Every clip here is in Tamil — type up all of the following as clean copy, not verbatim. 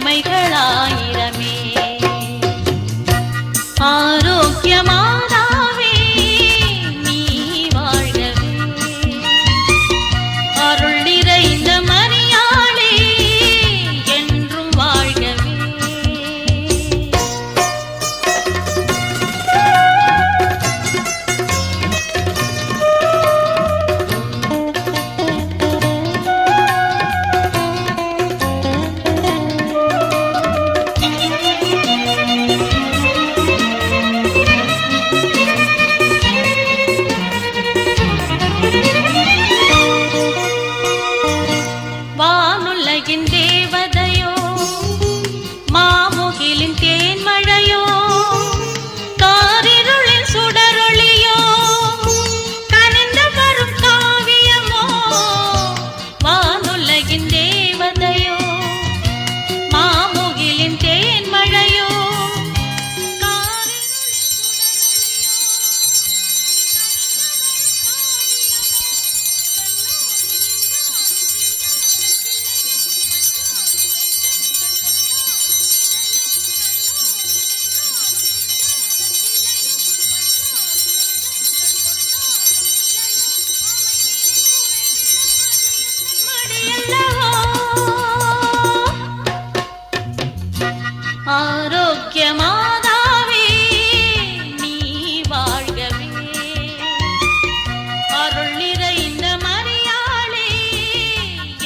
மகிமைகளாயிரமே. ஆரோக்கியமாதாவே நீ வாழ்கவே, அருள் நிறைந்த மரியாளே என்றும் வாழ்கவே. வானுலகின் தேவதையோ, மாமுகிலின் தேன்மழையோ, காரிருளின் சுடரொளியோ, கனிந்து வரும் காவியமோ. வானுலகின் தேவதையோ, மாமுகிலின் தேன்மழையோ, ஆரோக்கியமாதாவே நீ வாழ்கவே, அருள் நிறைந்த மரியாளே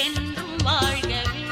என்றும் வாழ்கவே.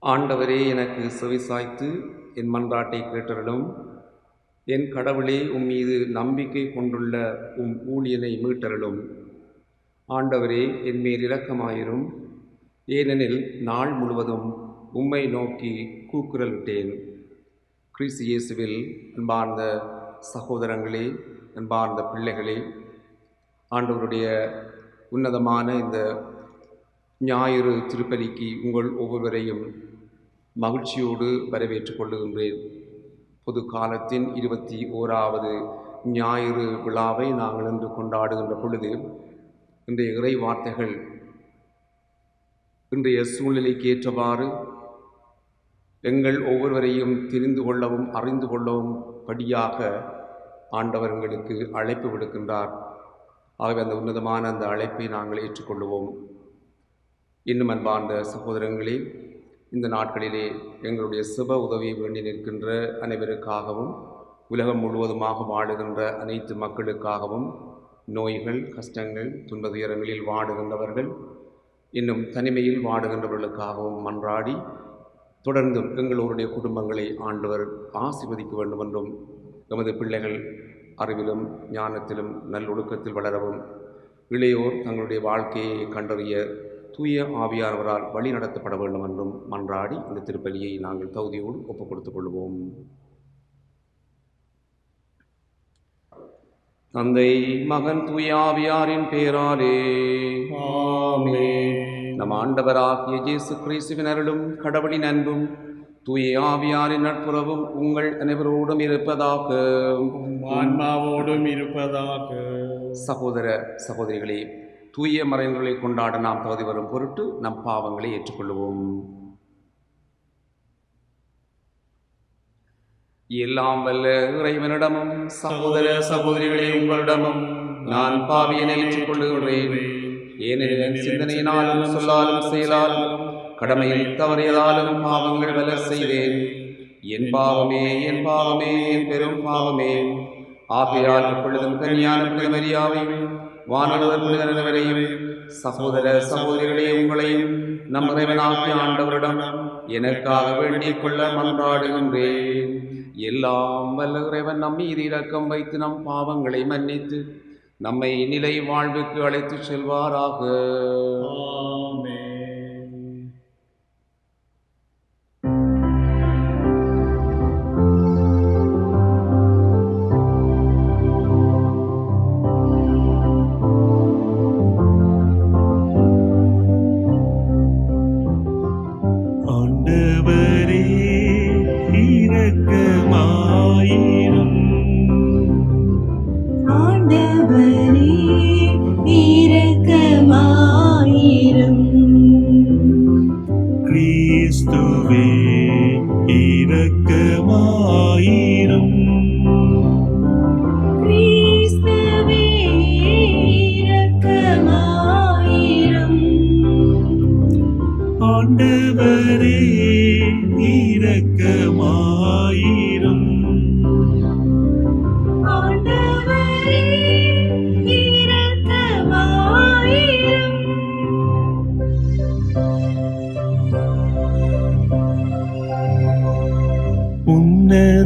ஆண்டவரே எனக்கு செவிசாய்த்து என் மன்றாட்டை கேட்டருளும். என் கடவுளே, மீது நம்பிக்கை கொண்டுள்ள ஊழியனை மீட்டருளும். ஆண்டவரே, என்மேல் இரக்கமாயிரும். ஏனெனில் நாள் முழுவதும் உம்மை நோக்கி கூக்குரலிட்டேன். கிறிஸ்து இயேசுவில் அன்பார்ந்த சகோதரங்களே, அன்பார்ந்த பிள்ளைகளே, ஆண்டவருடைய உன்னதமான இந்த ஞாயிறு திருப்பலிக்கு உங்கள் ஒவ்வொருவரையும் மகிழ்ச்சியோடு வரவேற்றுக் கொள்ளுகின்றேன். பொது காலத்தின் 21வது ஞாயிறு விழாவை நாங்கள் இன்று கொண்டாடுகின்ற பொழுது இன்றைய இறை வார்த்தைகள் இன்றைய சூழ்நிலைக்கு ஏற்றவாறு எங்கள் ஒவ்வொருவரையும் தெரிந்து கொள்ளவும் அறிந்து கொள்ளவும் படியாக ஆண்டவர் எங்களுக்கு அழைப்பு விடுக்கின்றார். ஆகவே அந்த உன்னதமான அந்த அழைப்பை நாங்கள் ஏற்றுக்கொள்வோம். இன்னும் அன்பார்ந்த சகோதரங்களே, இந்த நாட்களிலே எங்களுடைய சுப உதவியை வேண்டி நிற்கின்ற அனைவருக்காகவும், உலகம் முழுவதுமாக வாழுகின்ற அனைத்து மக்களுக்காகவும், நோய்கள், கஷ்டங்கள், துன்பதுயரங்களில் வாடுகின்றவர்கள், இன்னும் தனிமையில் வாடுகின்றவர்களுக்காகவும் மன்றாடி தொடர்ந்தும் எங்களுடைய குடும்பங்களை ஆண்டவர் ஆசீர்வதிக்க வேண்டும் என்றும், எமது பிள்ளைகள் அறிவிலும் ஞானத்திலும் நல்லொழுக்கத்தில் வளரவும், இளையோர் தங்களுடைய வாழ்க்கையை கண்டறிய தூய ஆவியானவரால் வழி நடத்தப்பட வேண்டும் என்றும் மன்றாடி இந்த திருப்பலியை நாங்கள் தகுதியோடு ஒப்புக் கொடுத்துக் கொள்வோம். தந்தை, மகன், தூய ஆவியாரின் பெயராலே ஆமென். நம் ஆண்டவராகிய இயேசு கிறிஸ்துவின் அருளும் கடவுளின் அன்பும் தூய ஆவியாரின் நட்புறவும் உங்கள் அனைவரோடும் இருப்பதாக, ஆன்மாவோடும் இருப்பதாக. சகோதர சகோதரிகளே, தூய மறைகளை கொண்டாட நாம் தகுதி வரும் பொருட்டு நம் பாவங்களை ஏற்றுக்கொள்வோம். எல்லாம் வல்ல இறைவனிடமும் சகோதர சகோதரிகளே உங்களிடமும் நான் பாவியனை ஏற்றுக்கொள்ளுகிறேன். ஏனெனில் சிந்தனையினாலும் சொல்லாலும் செயலாலும் கடமையில் தவறியதாலும் பாவங்கள் பல செய்தேன். என் பாவமே, என் பாவமே, என் பெரும் பாவமே. ஆகையால் எப்பொழுதும் கன்னியான மரியாவையும் வானவர் புனிதரையும் சகோதர சகோதரிகளே உங்களையும் நம் இறைவனாகிய ஆண்டவரிடம் எனக்காக வேண்டிக் கொள்ள மன்றாடுகின்றேன். எல்லாம் வல்ல இறைவன் நம் மீது இரக்கம் வைத்து நம் பாவங்களை மன்னித்து நம்மை நிலை வாழ்வுக்கு அழைத்து செல்வாராக.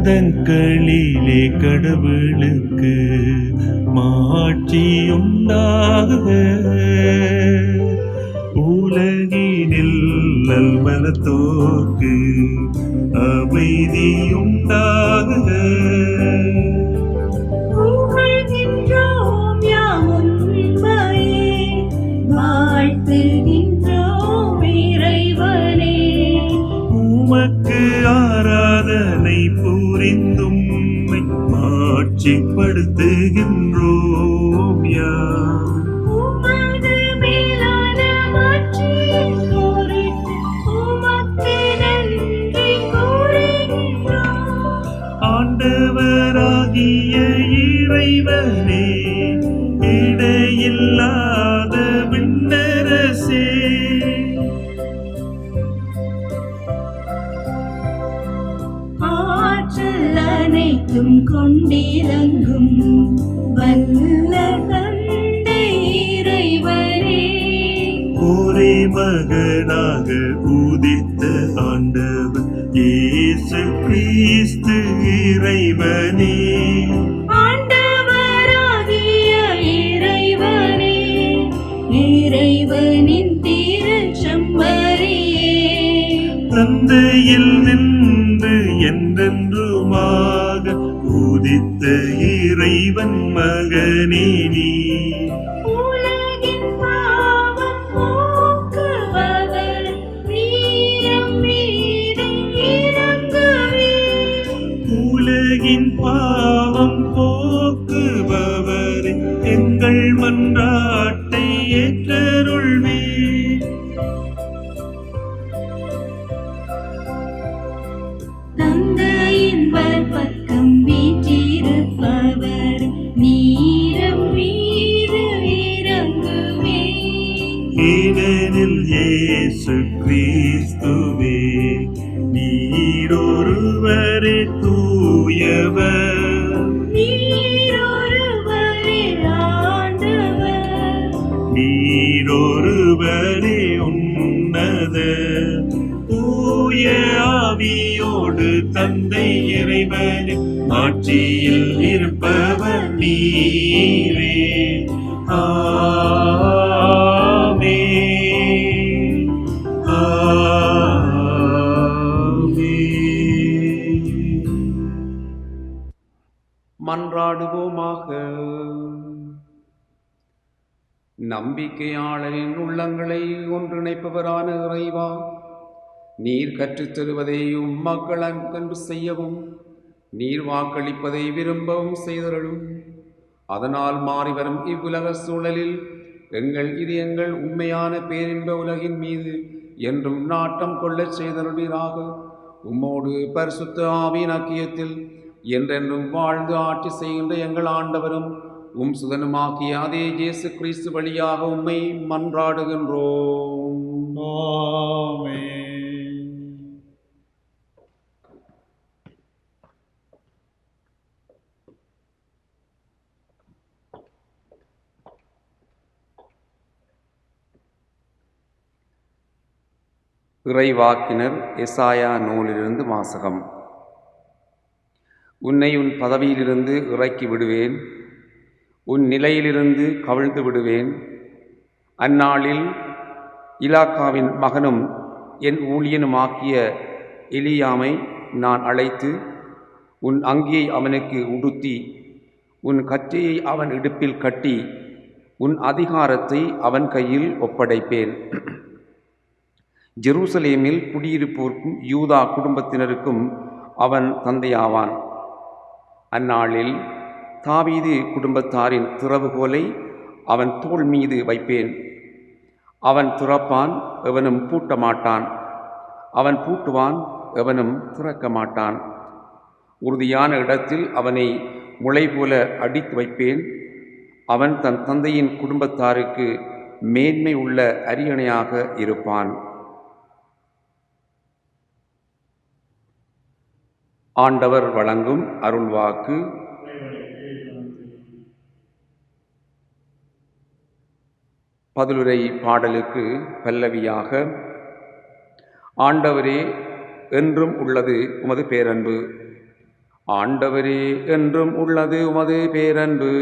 உன்னதங்களிலே கடவுளுக்கு மாட்சி உண்டாக, உலகினில் நல்மனத்தோர்க்கு அமைதி உண்டாக. உமக்கு ஆராதனை புரிந்தும் மாட்சிப்படுத்துகின்றோம் யாம். ஆண்டவராகிய இறைவனே, இடையில்லாத விண்ணரசே, ஆற்றல் அனைத்தும் கொண்டிறங்கும் வல்ல தந்தை இறைவனே, ஒரே மகனாக உதித்த ஆண்டவர் இயேசு கிறிஸ்து இறைவனே, ஆண்டவராகிய இறைவனே, இறைவனின் திருச்செம்மறியே, தந்தையில் நின்று என்றென்றுமாக உதித்த இறைவன் மகனே நீ. உலகின் பாவம் போக்குபவர், நீரம் மீது இறங்குவே. உலகின் பாவம் போக்குபவர், எங்கள் மன்றாட்டை ஏற்றருள்வே. தந்தையின் வலப்பக்கம் வீற்றிருப்பவர், நீரம் மீது இறங்குவே. ஏனெனில் இயேசு கிறிஸ்துவே நீரொருவரே தூயவர், நீரொருவரே ஆண்டவர், நீரொருவரே உன்னத தூய ஆவியோடு தந்தை இறைவன் ஆட்சியில் இருப்பவர் நீரே. ஆமென். ஆமென். மன்றாடுவோமாக. நம்பிக்கையாளரின் உள்ளங்களை ஒன்றிணைப்பவரான இறைவா, நீர் கற்றுத் தருவதையும் மக்கள் அன்பு செய்யவும், நீர் வாக்களிப்பதை விரும்பவும் செய்தருளும். அதனால் மாறிவரும் இவ்வுலக சூழலில் எங்கள் இதயங்கள் உண்மையான பேரின்ப உலகின் மீது என்றும் நாட்டம் கொள்ளச் செய்தருளீராக. உம்மோடு பரிசுத்த ஆவியின் ஐக்கியத்தில் என்றென்றும் வாழ்ந்து ஆட்சி செய்கின்ற எங்கள் ஆண்டவரும் உம் சுதனுமாகிய அதே இயேசு கிறிஸ்து வழியாக உம்மை மன்றாடுகின்றோம். ஆமென். இறைவாக்கினர் எசாயா நூலிலிருந்து வாசகம். உன்னை உன் பதவியிலிருந்து இறக்கி விடுவேன், உன் நிலையிலிருந்து கவிழ்ந்து விடுவேன். அந்நாளில் இலாக்காவின் மகனும் என் ஊழியனுமாகிய எலியாமை நான் அழைத்து, உன் அங்கியை அவனுக்கு உடுத்தி, உன் கச்சையை அவன் இடுப்பில் கட்டி, உன் அதிகாரத்தை அவன் கையில் ஒப்படைப்பேன். ஜெருசலேமில் குடியிருப்போர்க்கும் யூதா குடும்பத்தினருக்கும் அவன் தந்தையாவான். அந்நாளில் தாவீது குடும்பத்தாரின் திறவுகோலை அவன் தோள் மீது வைப்பேன். அவன் திறப்பான், எவனும் பூட்ட மாட்டான். அவன் பூட்டுவான், எவனும் திறக்க மாட்டான். உறுதியான இடத்தில் அவனை முளை போல அடித்து வைப்பேன். அவன் தன் தந்தையின் குடும்பத்தாருக்கு மேன்மை உள்ள அரியணையாக இருப்பான். ஆண்டவர் வழங்கும் அருள்வாக்கு. பதிலுரை பாடலுக்கு பல்லவியாக, ஆண்டவரே என்றும் உள்ளது உமது பேரன்பு, ஆண்டவரே என்றும் உள்ளது உமது பேரன்பு,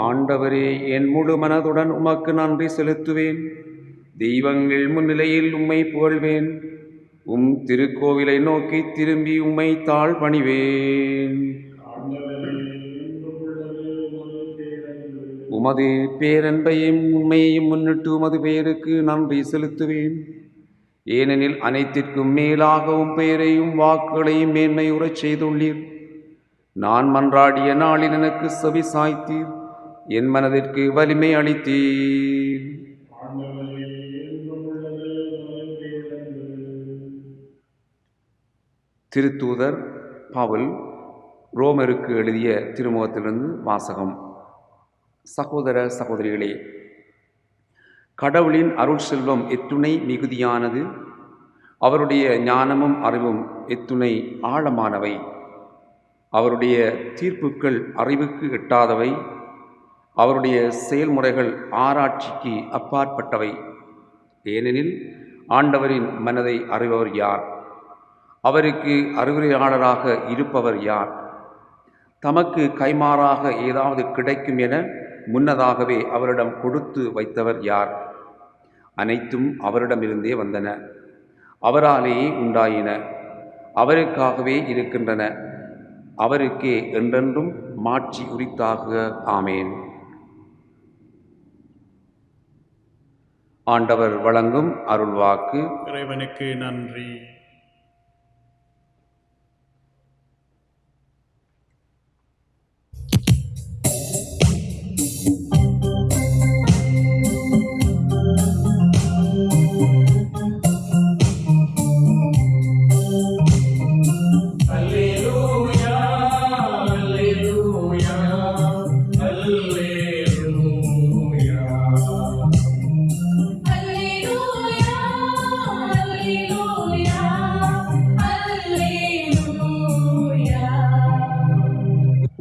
ஆண்டவரே என் முழு மனதுடன் உமக்கு நன்றி செலுத்துவேன். தெய்வங்கள் முன்னிலையில் உம்மை புகழ்வேன். உம் திருக்கோவிலை நோக்கி திரும்பி உம்மை தாழ் பணிவேன். உமது பேரன்பையும் உண்மையையும் முன்னிட்டு உமது பெயருக்கு நன்றி செலுத்துவேன். ஏனெனில் அனைத்திற்கும் மேலாகவும் பெயரையும் வாக்குகளையும் மேன்மை உறச் செய்துள்ளீர். நான் மன்றாடிய நாளில் எனக்கு செவி சாய்த்தீர், என் மனதிற்கு வலிமை அளித்தீர். திருத்தூதர் பவுல் ரோமருக்கு எழுதிய திருமுகத்திலிருந்து வாசகம். சகோதர சகோதரிகளே, கடவுளின் அருள் செல்வம் எத்துணை மிகுதியானது, அவருடைய ஞானமும் அறிவும் எத்துணை ஆழமானவை. அவருடைய தீர்ப்புக்கள் அறிவுக்கு எட்டாதவை, அவருடைய செயல்முறைகள் ஆராய்ச்சிக்கு அப்பாற்பட்டவை. ஏனெனில் ஆண்டவரின் மனதை அறிபவர் யார்? அவருக்கு அறிவுரையாளராக இருப்பவர் யார்? தமக்கு கைமாறாக ஏதாவது கிடைக்கும் என முன்னதாகவே அவரிடம் கொடுத்து வைத்தவர் யார்? அனைத்தும் அவரிடமிருந்தே வந்தன, அவராலேயே உண்டாயின, அவருக்காகவே இருக்கின்றன. அவருக்கே என்றென்றும் மாட்சி உரித்தாக. ஆமேன். ஆண்டவர் வழங்கும் அருள்வாக்கு. இறைவனுக்கு நன்றி.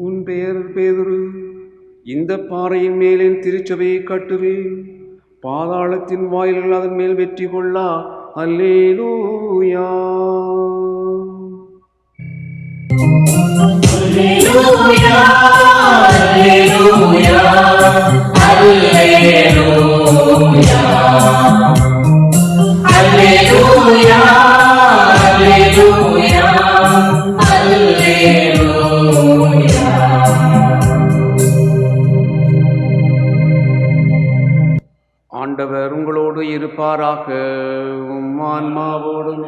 உன் பெயர் பேதுரு, இந்த பாறையின் மேல் என் திருச்சபையை கட்டுவேன், பாதாளத்தின் வாயில்கள் அதன் மேல் வெற்றி கொள்ளா. அல்லேலூயா. ஆண்டவர் உங்களோடு இருப்பாராக, உம் ஆன்மாவோடும்.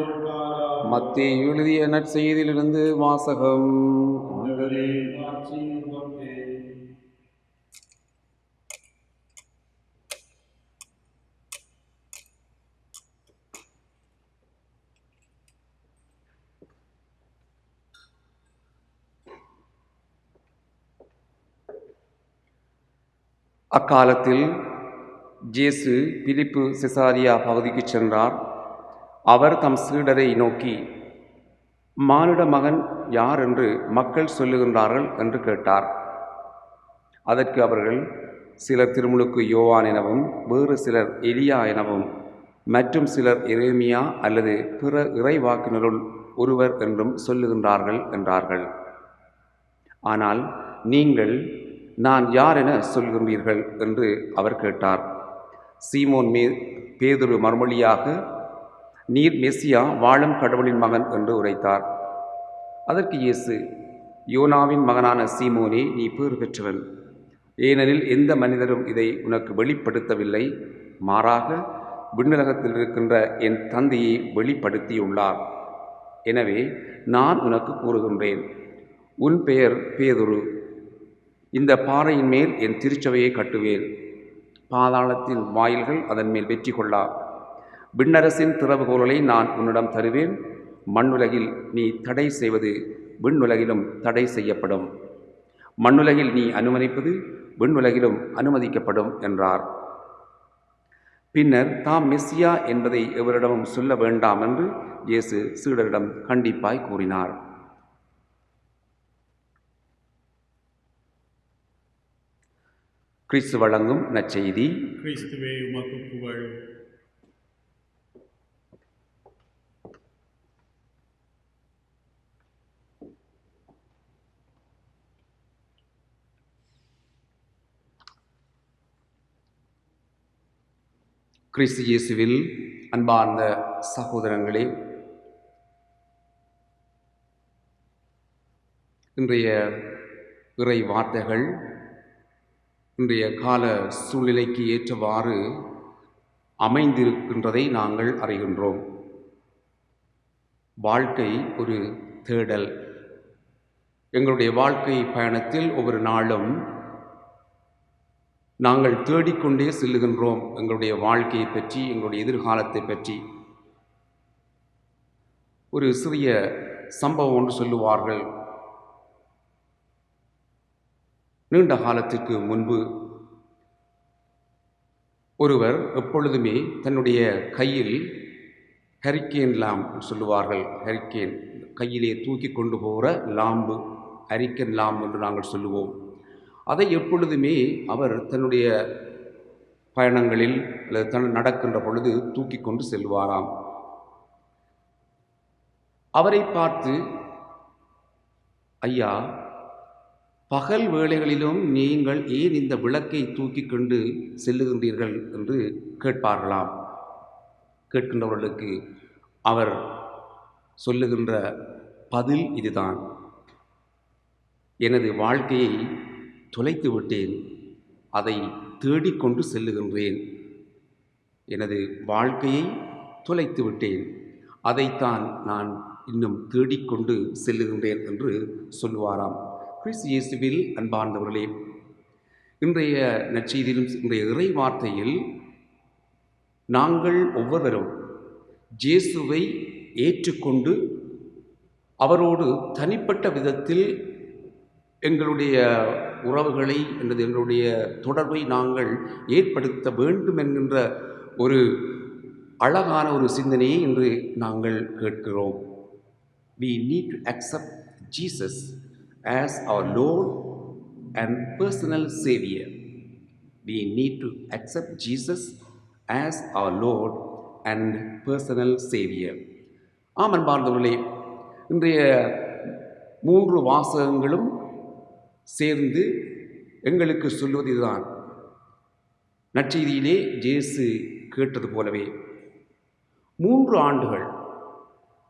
மத்தேயு எழுதிய நற்செய்தியிலிருந்து வாசகம். அக்காலத்தில் இயேசு பிலிப்பு செசாரியா பகுதிக்கு சென்றார். அவர் தம் சீடரை நோக்கி, மானிட மகன் யார் என்று மக்கள் சொல்லுகின்றார்கள் என்று கேட்டார். அதற்கு அவர்கள், சிலர் திருமுழுக்கு யோவான் எனவும், வேறு சிலர் எலியா எனவும், மற்றும் சிலர் எரேமியா அல்லது பிற இறைவாக்கினருள் ஒருவர் என்றும் சொல்லுகின்றார்கள் என்றார்கள். ஆனால் நீங்கள் நான் யார் என சொல்கின்றீர்கள் என்று அவர் கேட்டார். சீமோன் பேதுரு மறுமொழியாக, நீர் மெசியா, வாழும் கடவுளின் மகன் என்று உரைத்தார். அதற்கு இயேசு, யோனாவின் மகனான சீமோனே, நீ பேறு பெற்றவன், ஏனெனில் எந்த மனிதரும் இதை உனக்கு வெளிப்படுத்தவில்லை, மாறாக விண்ணுலகத்தில் இருக்கின்ற என் தந்தையை வெளிப்படுத்தியுள்ளார். எனவே நான் உனக்கு கூறுகின்றேன், உன் பெயர் பேதுரு, இந்த பாறையின் மேல் என் திருச்சபையை கட்டுவேன், பாதாளத்தின் வாயில்கள் அதன் மேல் வெற்றி கொள்ளா. விண்ணரசின் திறவுகோல்களை நான் உன்னிடம் தருவேன். மண்ணுலகில் நீ தடை செய்வது விண்ணுலகிலும் தடை செய்யப்படும், மண்ணுலகில் நீ அனுமதிப்பது விண்ணுலகிலும் அனுமதிக்கப்படும் என்றார். பின்னர் தாம் மெசியா என்பதை எவரிடமும் சொல்ல வேண்டாம் என்று இயேசு சீடரிடம் கண்டிப்பாய் கூறினார். கிறிஸ்து வழங்கும் நற்செய்தி. கிறிஸ்துவே உமக்கு புகழ். கிறிஸ்து இயேசுவில் அன்பார்ந்த சகோதரங்களே, இன்றைய இறை வார்த்தைகள் இன்றைய கால சூழ்நிலைக்கு ஏற்றவாறு அமைந்திருக்கின்றதை நாங்கள் அறிகின்றோம். வாழ்க்கை ஒரு தேடல். எங்களுடைய வாழ்க்கை பயணத்தில் ஒவ்வொரு நாளும் நாங்கள் தேடிக்கொண்டே செல்லுகின்றோம். எங்களுடைய வாழ்க்கையை பற்றி, எங்களுடைய எதிர்காலத்தை பற்றி. ஒரு சிறிய சம்பவம் ஒன்று சொல்லுவார்கள். நீண்ட காலத்திற்கு முன்பு ஒருவர் எப்பொழுதுமே தன்னுடைய கையில் ஹரிக்கேன் லாம்ப் சொல்லுவார்கள். ஹரிக்கேன் கையிலே தூக்கி கொண்டு போகிற லாம்பு, ஹரிக்கேன் லாம்ப் என்று நாங்கள் சொல்லுவோம். அதை எப்பொழுதுமே அவர் தன்னுடைய பயணங்களில் அல்லது நடக்கின்ற பொழுது தூக்கி கொண்டு செல்வாராம். அவரை பார்த்து, ஐயா, பகல் வேளைகளிலும் நீங்கள் ஏன் இந்த விளக்கை தூக்கி கொண்டு செல்லுகின்றீர்கள் என்று கேட்பார்களாம். கேட்கின்றவர்களுக்கு அவர் சொல்லுகின்ற பதில் இதுதான்: எனது வாழ்க்கையை தொலைத்து விட்டேன், அதை தேடிக்கொண்டு செல்லுகின்றேன். எனது வாழ்க்கையை தொலைத்து விட்டேன், அதைத்தான் நான் இன்னும் தேடிக்கொண்டு செல்லுகின்றேன் என்று சொல்லுவாராம். கிறிஸ்து இயேசுவில் அன்பார்ந்தவர்களே, இன்றைய நற்செய்தியிலும் இன்றைய இறை வார்த்தையில் நாங்கள் ஒவ்வொருவரும் இயேசுவை ஏற்றுக்கொண்டு அவரோடு தனிப்பட்ட விதத்தில் எங்களுடைய உறவுகளை அல்லது எங்களுடைய தொடர்பை நாங்கள் ஏற்படுத்த வேண்டும் என்கின்ற ஒரு அழகான ஒரு சிந்தனையை இன்று நாங்கள் கேட்கிறோம். We need to accept Jesus as our Lord and personal Savior. We need to accept Jesus as our Lord and personal Savior. அன்பார்ந்தவர்களே, இன்றைய 3 வாசகங்களும் சேர்ந்து எங்களுக்கு சொல்வது இதுதான். நற்செய்தியிலே இயேசு கேட்டது போலவே 3 ஆண்டுகள்,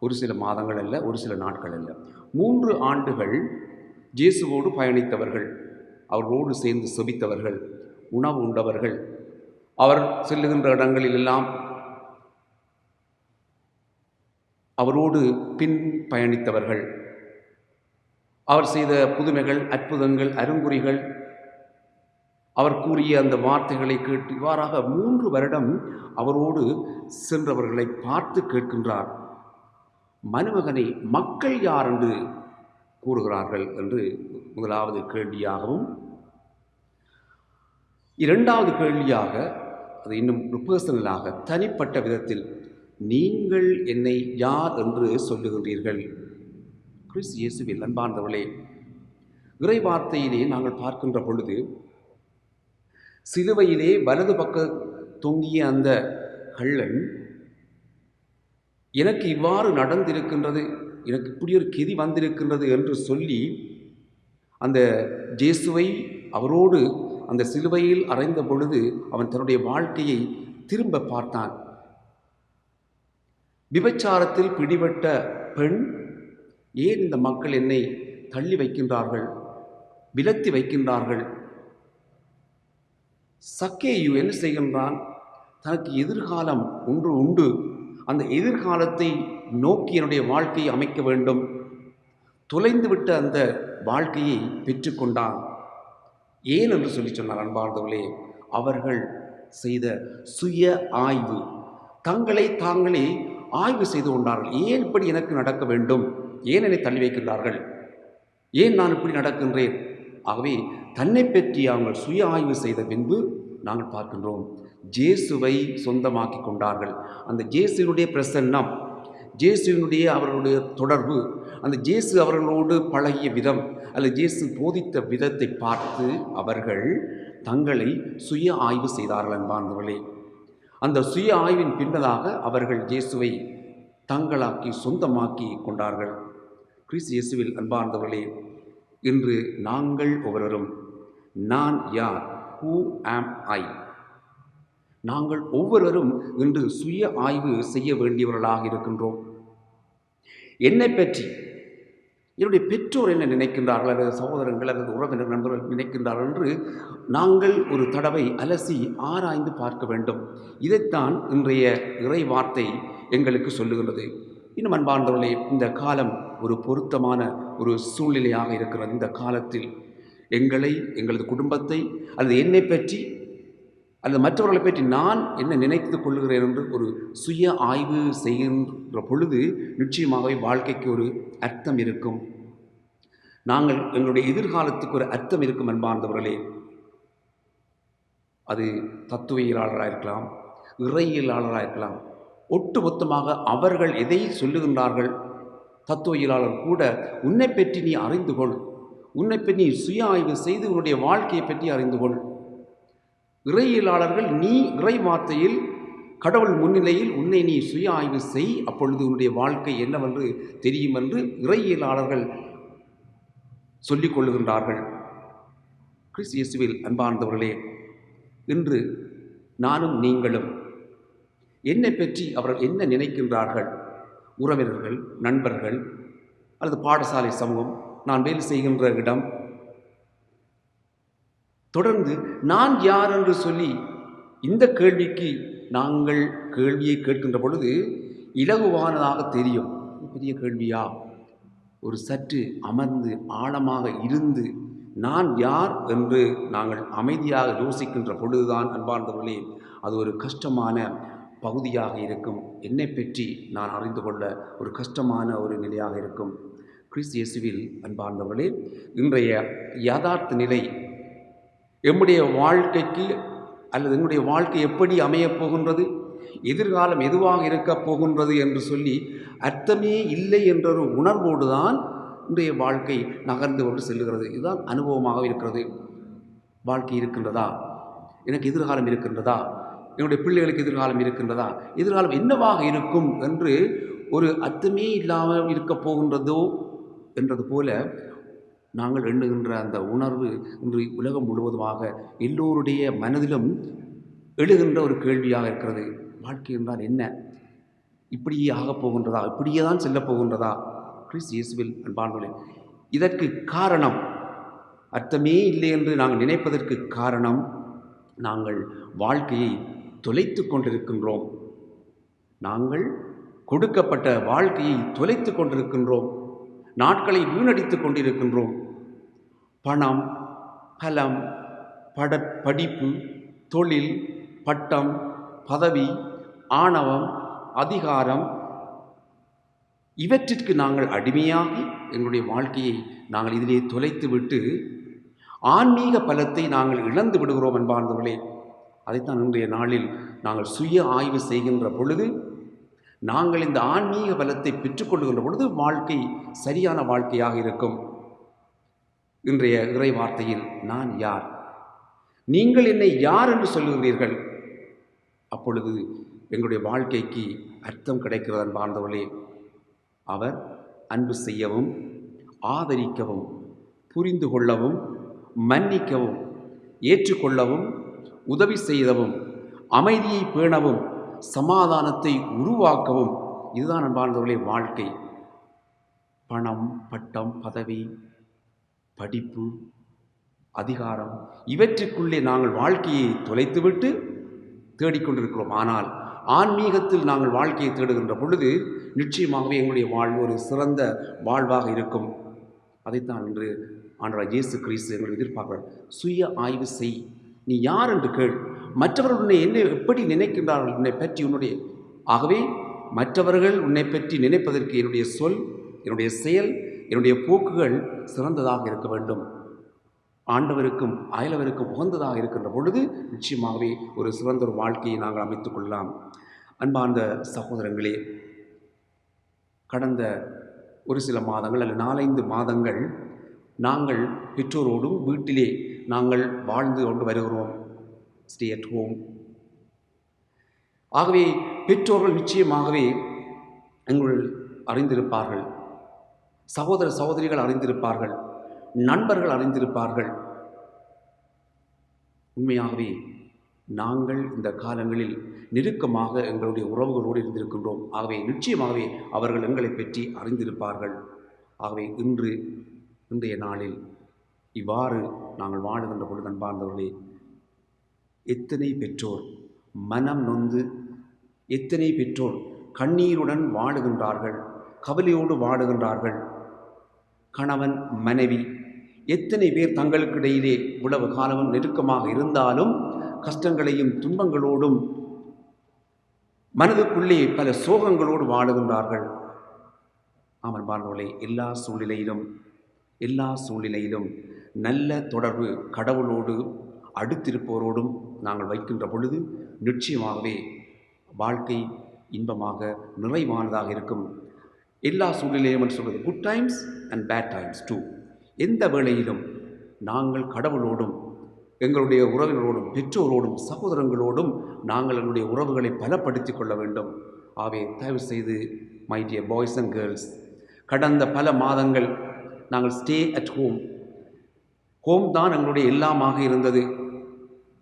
ஒரு சில மாதங்கள் அல்ல, ஒரு சில நாட்கள் அல்ல, 3 ஆண்டுகள் இயேசுவோடு பயணித்தவர்கள், அவரோடு சேர்ந்து செபித்தவர்கள், உணவு உண்டவர்கள், அவர் செல்லுகின்ற இடங்களிலெல்லாம் அவரோடு பின் பயணித்தவர்கள், அவர் செய்த புதுமைகள், அற்புதங்கள், அருங்குறிகள், அவர் கூறிய அந்த வார்த்தைகளை கேட்டு இவ்வாறாக 3 வருடம் அவரோடு சென்றவர்களை பார்த்து கேட்கின்றார், மனுமகனை மக்கள் யார் என்று கூறுகிறார்கள் என்று முதலாவது கேள்வியாகவும், இரண்டாவது கேள்வியாக அது இன்னும் பர்சனலாக தனிப்பட்ட விதத்தில், நீங்கள் என்னை யார் என்று சொல்லுகின்றீர்கள்? கிறிஸ்து இயேசுவில் அன்பார்ந்தவர்களே, இறை வார்த்தையிலே நாங்கள் பார்க்கின்ற பொழுது சிலுவையிலே வலது பக்க தொங்கிய அந்த கள்ளன், எனக்கு இவ்வாறு நடந்திருக்கின்றது, எனக்கு இப்படி ஒரு கெதி வந்திருக்கின்றது என்று சொல்லி அந்த இயேசுவை அவரோடு அந்த சிலுவையில் அறைந்த பொழுது அவன் தன்னுடைய வாழ்க்கையை திரும்ப பார்த்தான். விபச்சாரத்தில் பிடிபட்ட பெண், ஏன் இந்த மக்கள் என்னை தள்ளி வைக்கின்றார்கள், விலத்தி வைக்கின்றார்கள்? சக்கேயு என்ன செய்கின்றான்? தனக்கு எதிர்காலம் ஒன்று உண்டு, அந்த எதிர்காலத்தை நோக்கி என்னுடைய வாழ்க்கையை அமைக்க வேண்டும், தொலைந்துவிட்ட அந்த வாழ்க்கையை பெற்றுக்கொண்டான். ஏன் என்று சொல்லி சொன்னார் அன்பார்ந்தவர்களே, அவர்கள் செய்த சுய ஆய்வு, தங்களை தாங்களே ஆய்வு செய்து கொண்டார்கள். ஏன் இப்படி எனக்கு நடக்க வேண்டும், ஏன் என்னை தள்ளி வைக்கின்றார்கள், ஏன் நான் இப்படி நடக்கின்றேன்? ஆகவே தன்னை பற்றி அவங்கள் சுய ஆய்வு செய்த பின்பு நாங்கள் பார்க்கின்றோம், இயேசுவை சொந்தமாக்கி கொண்டார்கள். அந்த இயேசுவினுடைய பிரசன்னம், இயேசுவினுடைய அவர்களுடைய தொடர்பு, அந்த இயேசு அவர்களோடு பழகிய விதம் அல்லது இயேசு போதித்த விதத்தை பார்த்து அவர்கள் தங்களை சுய ஆய்வு செய்தார்கள் அன்பார்ந்தவர்களே. அந்த சுய ஆய்வின் பின்னதாக அவர்கள் இயேசுவை தங்களாக்கி சொந்தமாக்கி கொண்டார்கள். கிறிஸ்து இயேசுவில் அன்பார்ந்தவர்களே, இன்று நாங்கள் ஒவ்வொருவரும் நான் யார், ஹூ ஆம் ஐ, நாங்கள் ஒவ்வொருவரும் இன்று சுய ஆய்வு செய்ய வேண்டியவர்களாக இருக்கின்றோம். என்னை பற்றி என்னுடைய பெற்றோர் என்ன நினைக்கின்றார்கள், அல்லது சகோதரங்கள் அல்லது உறவினர் நண்பர்கள் நினைக்கின்றார்கள் என்று நாங்கள் ஒரு தடவை அலசி ஆராய்ந்து பார்க்க வேண்டும். இதைத்தான் இன்றைய இறை வார்த்தை எங்களுக்கு சொல்லுகின்றது. இன்னும் அன்பார்ந்தவர்களே, இந்த காலம் ஒரு பொருத்தமான ஒரு சூழ்நிலையாக இருக்கிறது. இந்த காலத்தில் எங்களை, எங்களது குடும்பத்தை அல்லது என்னை பற்றி அல்லது மற்றவர்களை பற்றி நான் என்ன நினைத்து கொள்ளுகிறேன் என்று ஒரு சுய ஆய்வு செய்கின்ற பொழுது நிச்சயமாகவே வாழ்க்கைக்கு ஒரு அர்த்தம் இருக்கும். நாங்கள் எங்களுடைய எதிர்காலத்துக்கு ஒரு அர்த்தம் இருக்கும் அன்பார்ந்தவர்களே. அது தத்துவியலாளராக இருக்கலாம், இறையியலாளராக இருக்கலாம். ஒட்டுமொத்தமாக அவர்கள் எதை சொல்லுகின்றார்கள்? தத்துவியலாளர் கூட உன்னை பற்றி நீ அறிந்து கொள், உன்னை பற்றி நீ சுய ஆய்வு செய்து உன்னுடைய வாழ்க்கையை பற்றி அறிந்து கொள். இறையியலாளர்கள் நீ இறை வார்த்தையில் கடவுள் முன்னிலையில் உன்னை நீ சுய ஆய்வு செய், அப்பொழுது உன்னுடைய வாழ்க்கை என்னவென்று தெரியும் என்று இறையியலாளர்கள் சொல்லிக் கொள்ளுகின்றார்கள். கிறிஸ்து இயேசுவில் அன்பார்ந்தவர்களே, இன்று நானும் நீங்களும் என்னை பற்றி அவர்கள் என்ன நினைக்கின்றார்கள்? உறவினர்கள், நண்பர்கள் அல்லது பாடசாலை சமூகம், நான் வேலை செய்கின்ற இடம், தொடர்ந்து நான் யார் என்று சொல்லி இந்த கேள்விக்கு நாங்கள் கேள்வியை கேட்கின்ற பொழுது இலகுவானதாக தெரியும். பெரிய கேள்வியா? ஒரு சற்று அமர்ந்து ஆழமாக இருந்து நான் யார் என்று நாங்கள் அமைதியாக யோசிக்கின்ற பொழுதுதான் அன்பார்ந்தவர்களே அது ஒரு கஷ்டமான பகுதியாக இருக்கும். என்னை பற்றி நான் அறிந்து கொள்ள ஒரு கஷ்டமான ஒரு நிலையாக இருக்கும். கிறிஸ்து இயேசுவில் அன்பார்ந்தவர்களே, இன்றைய யதார்த்த நிலை எம்முடைய வாழ்க்கைக்கு அல்லது எங்களுடைய வாழ்க்கை எப்படி அமையப் போகின்றது, எதிர்காலம் எதுவாக இருக்கப் போகின்றது என்று சொல்லி அர்த்தமே இல்லை என்ற ஒரு உணர்வோடு தான் இன்றைய வாழ்க்கை நகர்ந்து கொண்டு செல்லுகிறது. இதுதான் அனுபவமாக இருக்கிறது. வாழ்க்கை இருக்கின்றதா? எனக்கு எதிர்காலம் இருக்கின்றதா? என்னுடைய பிள்ளைகளுக்கு எதிர்காலம் இருக்கின்றதா? எதிர்காலம் என்னவாக இருக்கும் என்று ஒரு அர்த்தமே இல்லாமல் இருக்கப் போகின்றதோ என்றது போல நாங்கள் எண்ணுகின்ற அந்த உணர்வு இன்று உலகம் முழுவதுமாக எல்லோருடைய மனதிலும் எழுகின்ற ஒரு கேள்வியாக இருக்கிறது. வாழ்க்கை என்றால் என்ன? இப்படியே ஆகப் போகின்றதா? இப்படியே தான் செல்லப் போகின்றதா? கிறிஸ்து இயேசுவில் அன்பார்ந்தவர்களே, இதற்கு காரணம் அர்த்தமே இல்லை என்று நாங்கள் நினைப்பதற்கு காரணம், நாங்கள் வாழ்க்கையை தொலைத்து கொண்டிருக்கின்றோம். நாங்கள் கொடுக்கப்பட்ட வாழ்க்கையை தொலைத்து கொண்டிருக்கின்றோம். நாட்களை வீணடித்து கொண்டிருக்கின்றோம். பணம், பலம், படிப்பு, தொழில், பட்டம், பதவி, ஆணவம், அதிகாரம் இவற்றிற்கு நாங்கள் அடிமையாகி எங்களுடைய வாழ்க்கையை நாங்கள் இதிலே தொலைத்து விட்டு ஆன்மீக பலத்தை நாங்கள் இழந்து விடுகிறோம் அன்பார்ந்தவர்களே. அதைத்தான் இன்றைய நாளில் நாங்கள் சுய ஆய்வு செய்கின்ற பொழுது, நாங்கள் இந்த ஆன்மீக பலத்தை பெற்றுக்கொள்கின்ற பொழுது வாழ்க்கை சரியான வாழ்க்கையாக இருக்கும். இன்றைய இறை வார்த்தையில் நான் யார், நீங்கள் என்னை யார் என்று சொல்லுகிறீர்கள், அப்பொழுது எங்களுடைய வாழ்க்கைக்கு அர்த்தம் கிடைக்கிறது அன்பார்ந்தவர்களே. அவர் அன்பு செய்யவும், ஆதரிக்கவும், புரிந்து கொள்ளவும், மன்னிக்கவும், ஏற்றுக்கொள்ளவும், உதவி செய்யவும், அமைதியை பேணவும், சமாதானத்தை உருவாக்கவும், இதுதான் அன்பார்ந்தவர்களே வாழ்க்கை. பணம், பட்டம், பதவி, படிப்பு, அதிகாரம் இவற்றுக்குள்ளே நாங்கள் வாழ்க்கையை தொலைத்துவிட்டு தேடிக்கொண்டிருக்கிறோம். ஆனால் ஆன்மீகத்தில் நாங்கள் வாழ்க்கையை தேடுகின்ற பொழுது நிச்சயமாகவே எங்களுடைய வாழ்வு ஒரு சிறந்த வாழ்வாக இருக்கும். அதைத்தான் இன்று ஆண்டவர் இயேசு கிறிஸ்து எங்களை எதிர்பார்க்கிறார். சுய ஆய்வு செய், நீ யார் என்று கேள். மற்றவர்கள் உன்னை என்ன எப்படி நினைக்கின்றார்கள் உன்னை பற்றி உன்னுடைய ஆகவே மற்றவர்கள் உன்னை பற்றி நினைப்பதற்கு என்னுடைய சொல், என்னுடைய செயல், என்னுடைய போக்குகள் சிறந்ததாக இருக்க வேண்டும். ஆண்டவருக்கும் அயலவருக்கும் உகந்ததாக இருக்கின்ற பொழுது நிச்சயமாகவே ஒரு சிறந்த ஒரு வாழ்க்கையை நாங்கள் அமைத்துக் கொள்ளலாம். அன்பார்ந்த சகோதரங்களே, கடந்த ஒரு சில மாதங்கள் அல்லது 4-5 மாதங்கள் நாங்கள் பெற்றோரோடும் வீட்டிலே நாங்கள் வாழ்ந்து கொண்டு வருகிறோம். Stay at home. ஆகவே பெற்றோர்கள் நிச்சயமாகவே எங்கள் அறிந்திருப்பார்கள், சகோதர சகோதரிகள் அறிந்திருப்பார்கள், நண்பர்கள் அறிந்திருப்பார்கள். உண்மையாகவே நாங்கள் இந்த காலங்களில் நெருக்கமாக எங்களுடைய உறவுகளோடு இருந்திருக்கின்றோம். ஆகவே நிச்சயமாகவே அவர்கள் எங்களை பற்றி அறிந்திருப்பார்கள். ஆகவே இன்றைய நாளில் இவ்வாறு நாங்கள் வாழுகின்ற பொழுது அன்பார்ந்தவர்களே, எத்தனை பெற்றோர் மனம் நொந்து, எத்தனை பெற்றோர் கண்ணீருடன் வாழுகின்றார்கள், கவலையோடு வாழுகின்றார்கள். கணவன் மனைவி எத்தனை பேர் தங்களுக்கிடையிலே இவ்வளவு காலமும் நெருக்கமாக இருந்தாலும் கஷ்டங்களையும் துன்பங்களோடும் மனதுக்குள்ளே பல சோகங்களோடு வாழுகின்றார்கள். ஆமாம் பார்ந்தவர்களே, எல்லா சூழ்நிலையிலும் நல்ல தொடர்பு கடவுளோடு அடுத்திருப்பவரோடும் நாங்கள் வைக்கின்ற பொழுது நிச்சயமாகவே வாழ்க்கை இன்பமாக நிறைவானதாக இருக்கும். எல்லா சூழ்நிலையும் என்று சொல்வது good times and bad times too. எந்த வேளையிலும் நாங்கள் கடவுளோடும் எங்களுடைய உறவினரோடும் பெற்றோரோடும் சகோதரங்களோடும் நாங்கள் எங்களுடைய உறவுகளை பலப்படுத்தி கொள்ள வேண்டும். ஆகவே தயவு செய்து my dear boys and girls, கடந்த பல மாதங்கள் நாங்கள் ஸ்டே அட் ஹோம் தான் எங்களுடைய எல்லாமாக இருந்தது.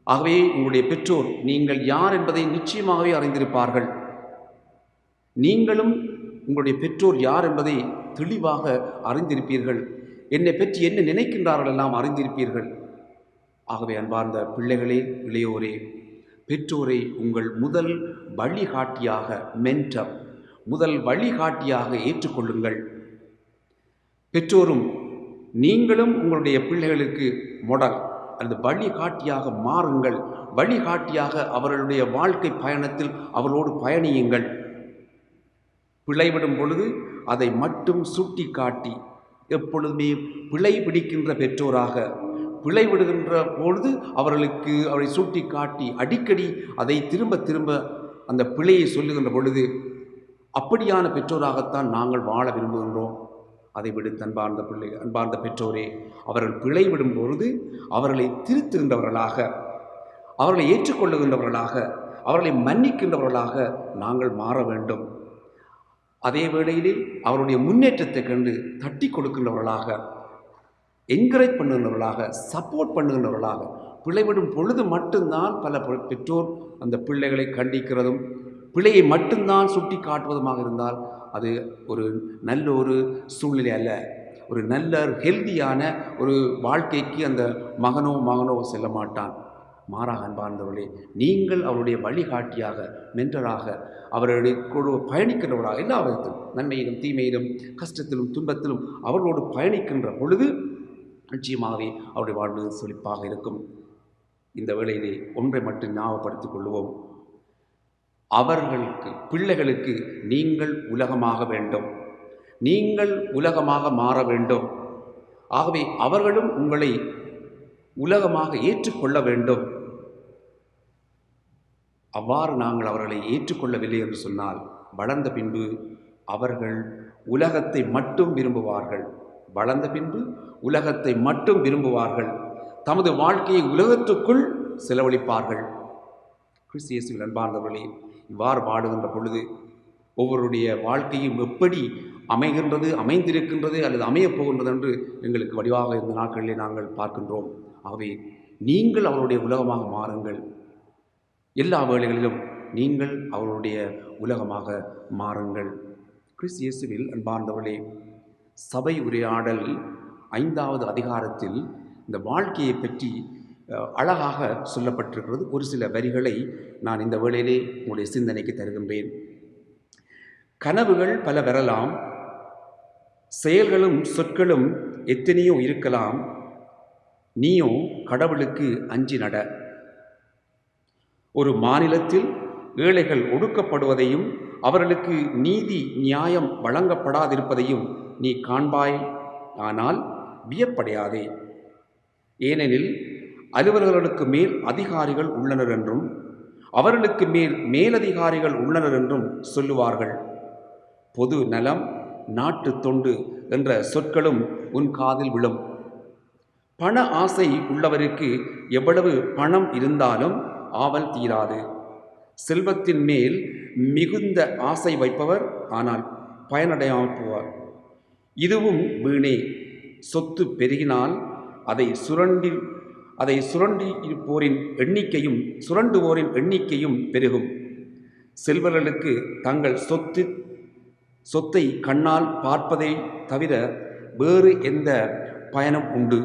ஆகவே உங்களுடைய பெற்றோர் நீங்கள் யார் என்பதை நிச்சயமாகவே அறிந்திருப்பார்கள். நீங்களும் உங்களுடைய பெற்றோர் யார் என்பதை தெளிவாக அறிந்திருப்பீர்கள். என்னை பற்றி என்ன நினைக்கின்றார்கள் எல்லாம் அறிந்திருப்பீர்கள். ஆகவே அன்பார்ந்த பிள்ளைகளே, இளையோரே, பெற்றோரை உங்கள் முதல் வழிகாட்டியாக, மென்டர், முதல் வழிகாட்டியாக ஏற்றுக்கொள்ளுங்கள். பெற்றோரும் நீங்களும் உங்களுடைய பிள்ளைகளுக்கு மாடல் அல்லது வழிகாட்டியாக மாறுங்கள். வழிகாட்டியாக அவர்களுடைய வாழ்க்கை பயணத்தில் அவர்களோடு பயணியுங்கள். பிழைவிடும் பொழுது அதை மட்டும் சுட்டி காட்டி, எப்பொழுதுமே பிழை பிடிக்கின்ற பெற்றோராக, பிழைவிடுகின்ற பொழுது அவரை சுட்டி காட்டி அடிக்கடி அதை திரும்ப திரும்ப அந்த பிழையை சொல்லுகின்ற பொழுது அப்படியான பெற்றோராகத்தான் நாங்கள் வாழ விரும்புகின்றோம். அதை விடுத்து அன்பார்ந்த பெற்றோரே, அவர்கள் பிழைவிடும் பொழுது அவர்களை திருத்துகின்றவர்களாக, அவர்களை ஏற்றுக்கொள்ளுகின்றவர்களாக, அவர்களை மன்னிக்கின்றவர்களாக நாங்கள் மாற வேண்டும். அதே வேளையிலே அவருடைய முன்னேற்றத்தை கண்டு தட்டி கொடுக்கின்றவர்களாக, என்கரேஜ் பண்ணுகின்றவர்களாக, சப்போர்ட் பண்ணுகின்றவர்களாக. பிழைவிடும் பொழுது மட்டும்தான் பல பெற்றோர் அந்த பிள்ளைகளை கண்டிக்கிறதும் பிழையை மட்டும்தான் சுட்டி காட்டுவதுமாக இருந்தால் அது ஒரு நல்ல ஒரு சூழ்நிலை அல்ல. ஒரு நல்ல ஹெல்தியான ஒரு வாழ்க்கைக்கு அந்த மகனோ செல்ல மாட்டான். மாறாக அன்பார்ந்தவர்களே, நீங்கள் அவருடைய வழிகாட்டியாக, மென்டராக, அவர்களுடைய பயணிக்கின்றவர்களாக, எல்லா விதத்திலும் நன்மையிலும் தீமையிலும் கஷ்டத்திலும் துன்பத்திலும் அவர்களோடு பயணிக்கின்ற பொழுது நிச்சயமாகவே அவருடைய வாழ்வு செழிப்பாக இருக்கும். இந்த வேளையிலே ஒன்றை மட்டும் ஞாபகப்படுத்திக் கொள்வோம். அவர்களுக்கு, பிள்ளைகளுக்கு நீங்கள் உலகமாக வேண்டும், நீங்கள் உலகமாக மாற வேண்டும். ஆகவே அவர்களும் உங்களை உலகமாக ஏற்றுக்கொள்ள வேண்டும். அவ்வாறு நாங்கள் அவர்களை ஏற்றுக்கொள்ளவில்லை என்று சொன்னால் வளர்ந்த பின்பு அவர்கள் உலகத்தை மட்டும் விரும்புவார்கள். வளர்ந்த பின்பு உலகத்தை மட்டும் விரும்புவார்கள். தமது வாழ்க்கையை உலகத்துக்குள் செலவழிப்பார்கள். கிறிஸ்து இயேசுவில் அன்பார்ந்தவர்களே, இவ்வாறு வாடுகின்ற பொழுது ஒவ்வொருடைய வாழ்க்கையும் எப்படி அமைந்திருக்கின்றது அல்லது அமையப் போகின்றது என்று எங்களுக்கு வடிவாக இந்த நாட்களிலே நாங்கள் பார்க்கின்றோம். ஆகவே நீங்கள் அவருடைய உலகமாக மாறுங்கள். எல்லா வேளைகளிலும் நீங்கள் அவருடைய உலகமாக மாறுங்கள். கிறிஸ்து இயேசுவில் அன்பார்ந்தவர்களே, சபை உரையாடல் 5வது அதிகாரத்தில் இந்த வாழ்க்கையை பற்றி அழகாக சொல்லப்பட்டிருக்கிறது. ஒரு சில வரிகளை நான் இந்த வேளையிலே உங்களுடைய சிந்தனைக்கு தருகின்றேன். கனவுகள் பல வரலாம், செயல்களும் சொற்களும் எத்தனையோ இருக்கலாம், நீயோ கடவுளுக்கு அஞ்சி நட. ஒரு மாநிலத்தில் ஏழைகள் ஒடுக்கப்படுவதையும் அவர்களுக்கு நீதி நியாயம் வழங்கப்படாதிருப்பதையும் நீ காண்பாய். ஆனால் வியப்படையாதே. ஏனெனில் அலுவலர்களுக்கு மேல் அதிகாரிகள் உள்ளனர் என்றும் அவர்களுக்கு மேலதிகாரிகள் உள்ளனர் என்றும் சொல்லுவார்கள். பொது நலம், நாட்டு தொண்டு என்ற சொற்களும் உன் காதில் விழும். பண ஆசை உள்ளவருக்கு எவ்வளவு பணம் இருந்தாலும் ஆவல் தீராது. செல்வத்தின் மேல் மிகுந்த ஆசை வைப்பவர் ஆனால் பயனடையாமல் போவார். இதுவும் வீணே. சொத்து பெருகினால் அதை சுரண்டுவோரின் எண்ணிக்கையும் பெருகும். செல்வர்களுக்கு தங்கள் சொத்தை கண்ணால் பார்ப்பதை தவிர வேறு எந்த பயனும் உண்டு?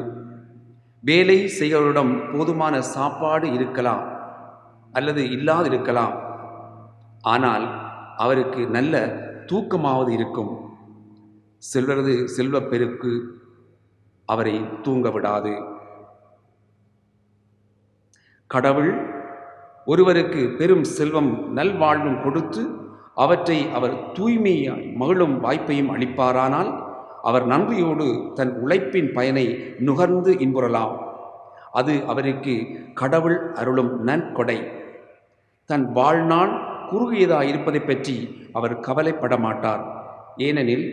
வேலை செய்கிறவரிடம் போதுமான சாப்பாடு இருக்கலாம் அல்லது இல்லாதிருக்கலாம், ஆனால் அவருக்கு நல்ல தூக்கமாவது இருக்கும். செல்வரது செல்வப்பெருக்கு அவரை தூங்க விடாது. கடவுள் ஒருவருக்கு பெரும் செல்வம் நல்வாழ்வும் கொடுத்து அவற்றை அவர் தூய்மையாய் மகிழும் வாய்ப்பையும் அளிப்பாரானால் அவர் நன்றியோடு தன் உழைப்பின் பயனை நுகர்ந்து இன்புறலாம். அது அவருக்கு கடவுள் அருளும் நன்கொடை. தன் வாழ்நாள் குறுகியதாக இருப்பதை பற்றி அவர் கவலைப்பட மாட்டார். ஏனெனில்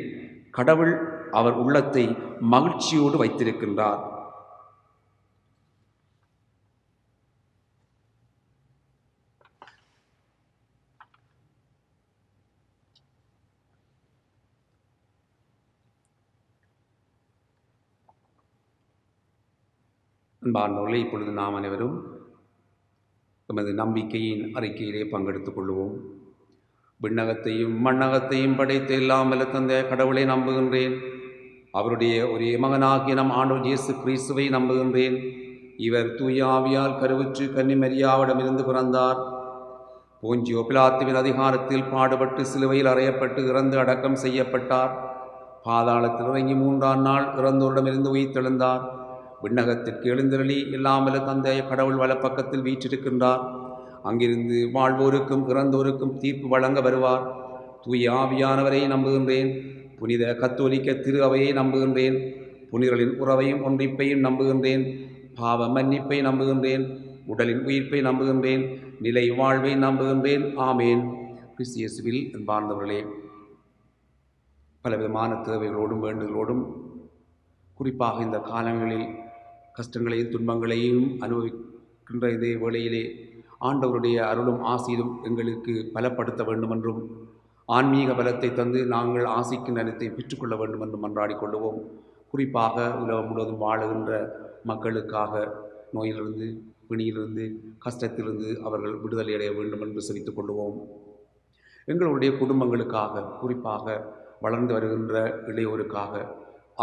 கடவுள் அவர் உள்ளத்தை மகிழ்ச்சியோடு வைத்திருக்கின்றார். அன்பார்ந்தவர்களே, இப்பொழுது நாம் அனைவரும் எமது நம்பிக்கையின் அறிக்கையிலே பங்கெடுத்துக் கொள்வோம். விண்ணகத்தையும் மண்ணகத்தையும் படைத்த எல்லாம் வல்ல தந்தை கடவுளை நம்புகின்றேன். அவருடைய ஒரே மகனாகிய நம் ஆண்டவர் இயேசு கிறிஸ்துவை நம்புகின்றேன். இவர் தூய ஆவியால் கருவுற்று கன்னி மரியாவிடமிருந்து பிறந்தார். போஞ்சியோ பிலாத்துவின் அதிகாரத்தில் பாடுபட்டு சிலுவையில் அறையப்பட்டு இறந்து அடக்கம் செய்யப்பட்டார். பாதாளத்தில் இறங்கி 3ஆம் நாள் இறந்தோரிடமிருந்து உயிர்த்தெழுந்தார். விண்ணகத்திற்கு எழுந்தருளி எல்லாம் வல்ல தந்தை கடவுள் வலப்பக்கத்தில் வீற்றிருக்கின்றார். அங்கிருந்து வாழ்வோருக்கும் இறந்தோருக்கும் தீர்ப்பு வழங்க வருவார். தூய ஆவியானவரை நம்புகின்றேன். புனித கத்தோலிக்க திரு அவையை நம்புகின்றேன். புனிதர்களின் உறவையும் ஒன்றிப்பையும் நம்புகின்றேன். பாவ மன்னிப்பை நம்புகின்றேன். உடலின் உயிர்ப்பை நம்புகின்றேன். நிலை வாழ்வை நம்புகின்றேன். ஆமேன். கிறிஸ்து இயேசுவில் அன்பார்ந்தவர்களே, பலவிதமான தேவைகளோடும் வேண்டுகளோடும் குறிப்பாக இந்த காலங்களில் கஷ்டங்களையும் துன்பங்களையும் அனுபவிக்கின்ற இதே வேளையிலே ஆண்டவருடைய அருளும் ஆசீரும் எங்களுக்கு பலப்படுத்த வேண்டும் என்றும் ஆன்மீக பலத்தை தந்து நாங்கள் ஆசிக்கும் நலத்தை பெற்றுக்கொள்ள வேண்டும் என்றும் மன்றாடி கொள்ளுவோம். குறிப்பாக உலகம் முழுவதும் வாழுகின்ற மக்களுக்காக நோயிலிருந்து, பிணியிலிருந்து, கஷ்டத்திலிருந்து அவர்கள் விடுதலை அடைய வேண்டும் என்று செபித்துக் கொள்ளுவோம். எங்களுடைய குடும்பங்களுக்காக, குறிப்பாக வளர்ந்து வருகின்ற இளையோருக்காக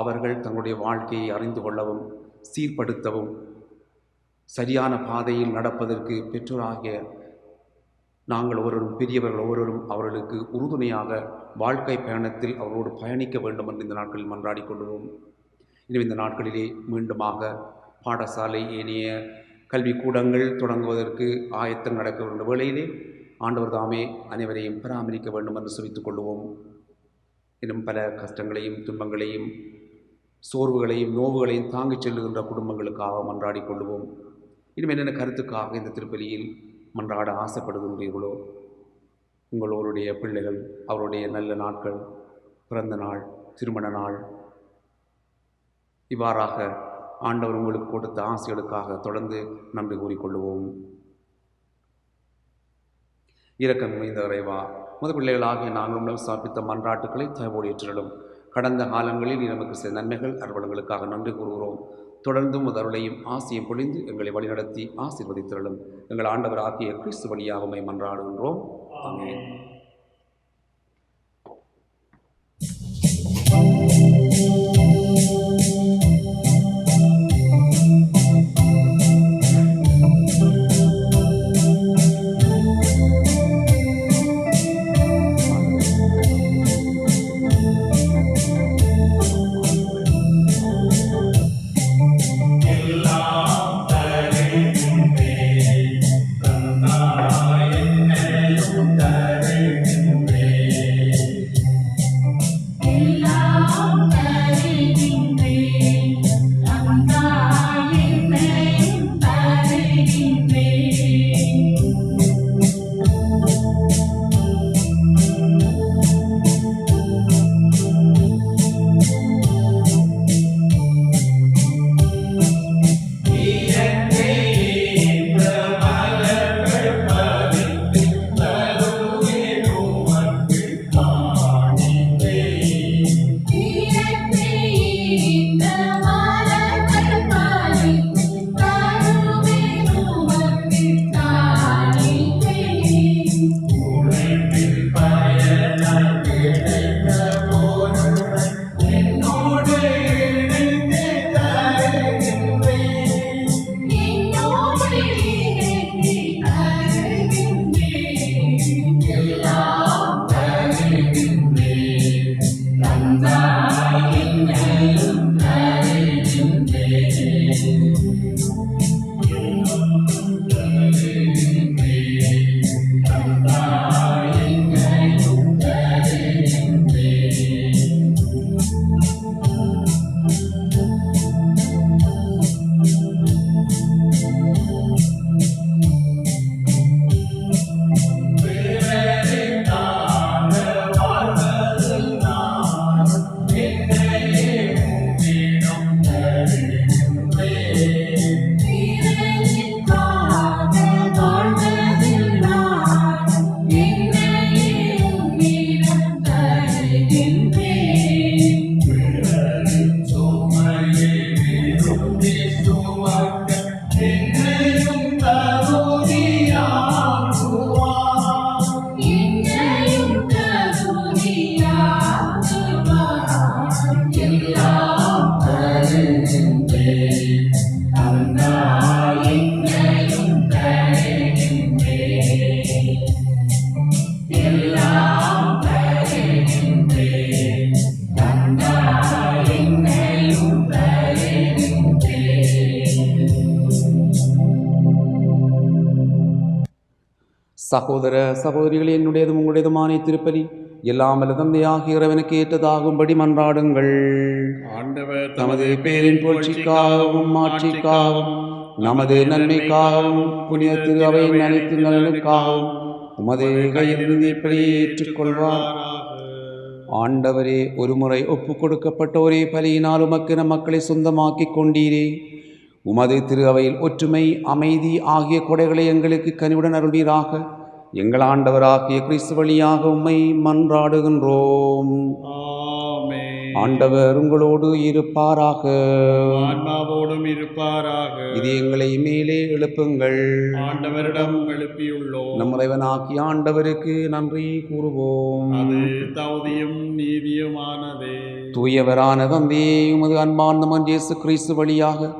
அவர்கள் தங்களுடைய வாழ்க்கையை அறிந்து கொள்ளவும் சீர்படுத்தவும் சரியான பாதையில் நடப்பதற்கு பெற்றோராகிய நாங்கள் ஒவ்வொருவரும், பெரியவர்கள் ஒவ்வொருவரும் அவர்களுக்கு உறுதுணையாக வாழ்க்கை பயணத்தில் அவர்களோடு பயணிக்க வேண்டும் என்று இந்த நாட்களில் மன்றாடி கொள்வோம். எனவே இந்த நாட்களிலே மீண்டுமாக பாடசாலை ஏனைய கல்விக்கூடங்கள் தொடங்குவதற்கு ஆயத்தம் நடக்க வேண்டிய வேளையிலே ஆண்டவர் தாமே அனைவரையும் பராமரிக்க வேண்டும் என்று செபித்துக் கொள்வோம். இன்னும் பல கஷ்டங்களையும் துன்பங்களையும் சோர்வுகளையும் நோவுகளையும் தாங்கிச் செல்லுகின்ற குடும்பங்களுக்காக மன்றாடி கொள்வோம். இன்னும் என்னென்ன கருத்துக்காக இந்த திருப்பலியில் மன்றாட ஆசைப்படுகின்றீர்களோ, உங்களுடைய பிள்ளைகள் அவருடைய நல்ல நாட்கள், பிறந்த நாள், திருமண நாள், இவ்வாறாக ஆண்டவர் உங்களுக்கு கொடுத்த ஆசைகளுக்காக தொடர்ந்து நன்றி கூறிக்கொள்வோம். இரக்கம் மிகுந்த இறைவா, முது பிள்ளைகளாகிய நாங்கள் உணவு சாப்பித்த மன்றாட்டுக்களை தயவோடு ஏற்றிடும். கடந்த காலங்களில் நமக்கு சில நன்மைகள் அறுவலங்களுக்காக நன்றி கூறுகிறோம். தொடர்ந்தும் அருளையும் ஆசையும் பொழிந்து எங்களை வழிநடத்தி ஆசீர்வதித்திரளும். எங்கள் ஆண்டவர் ஆகிய கிறிஸ்து வழியாக உம்மை மன்றாடுகின்றோம். ஆமென். சகோதர சகோதரிகளே, என்னுடையதும் உங்களுடையதுமான திருப்பலி எல்லாம் வல்ல தந்தையாகிய இறைவனுக்கு ஏற்றதாகும்படி மன்றாடுங்கள். ஆண்டவர் தமது பேரின் புகழ்ச்சிக்காகவும் மாட்சிக்காகவும் நமது நன்மைக்காகவும் புனித திரு அவையின் அனைத்து நலனுக்காகவும் உமது கையிலிருந்து இப்படி ஏற்றுக்கொள்வார். ஆண்டவரே, ஒருமுறை ஒப்புக் கொடுக்கப்பட்ட ஒரே பலியினால் உமக்கு நம் மக்களை சொந்தமாக்கிக் கொண்டீரே. உமது திரு அவையில் ஒற்றுமை, அமைதி ஆகிய கொடைகளை எங்களுக்கு கனிவுடன் அருள்வீராக. எங்கள் ஆண்டவராகிய கிறிஸ்து வழியாக உம்மை மன்றாடுகின்றோம். ஆமென். ஆண்டவர் உங்களோடு இருப்பாராக. ஆன்மாவோடும் இருப்பாராக. இது எங்களை மேலே எழுப்புங்கள். ஆண்டவரிடம் எழுப்பியுள்ளோம். நம் இறைவனாகிய ஆண்டவருக்கு நன்றி கூறுவோம். அது தகுதியும் நீதியுமானதே. தூயவரான தந்தையே, உமது அன்பார்ந்த மகன் இயேசு கிறிஸ்து வழியாக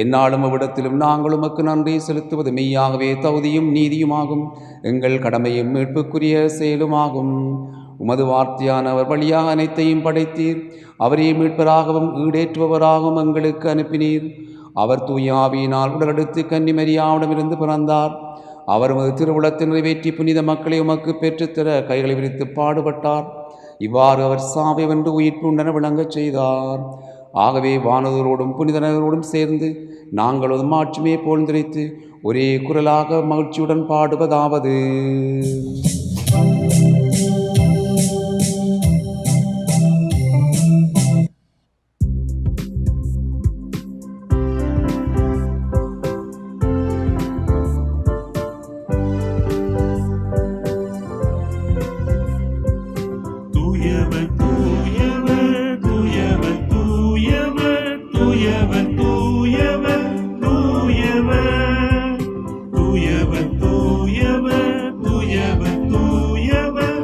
எந்நாளும் அவ்விடத்திலும் நாங்கள் உமக்கு நன்றி செலுத்துவது மெய்யாகவே தகுதியும் நீதியுமாகும், எங்கள் கடமையும் மீட்புக்குரிய செயலுமாகும். உமது வார்த்தையானவர் வழியாக அனைத்தையும் படைத்தீர். அவரே மீட்பராகவும் ஈடேற்றுபவராகவும் எங்களுக்கு அனுப்பினீர். அவர் தூய ஆவியினால் உடலெடுத்து கன்னிமரியாவிடமிருந்து பிறந்தார். அவர் உமது திருவுளத்தை நிறைவேற்றி புனித மக்களை உமக்கு பெற்றுத்தர கைகளை விரித்து பாடுபட்டார். இவ்வாறு அவர் சாவை வென்று உயிர்ப்பு உண்டன விளங்கச் செய்தார். ஆகவே வானதரோடும் புனிதனரோடும் சேர்ந்து நாங்கள் மாட்சிமையை போழ்ந்திரைத்து ஒரே குரலாக மகிழ்ச்சியுடன் பாடுவதாவது: தூயவர் தூயவர் தூயவர் தூயவர் தூயவர் தூயவர் தூயவர் தூயவர் தூயவர் தூயவர்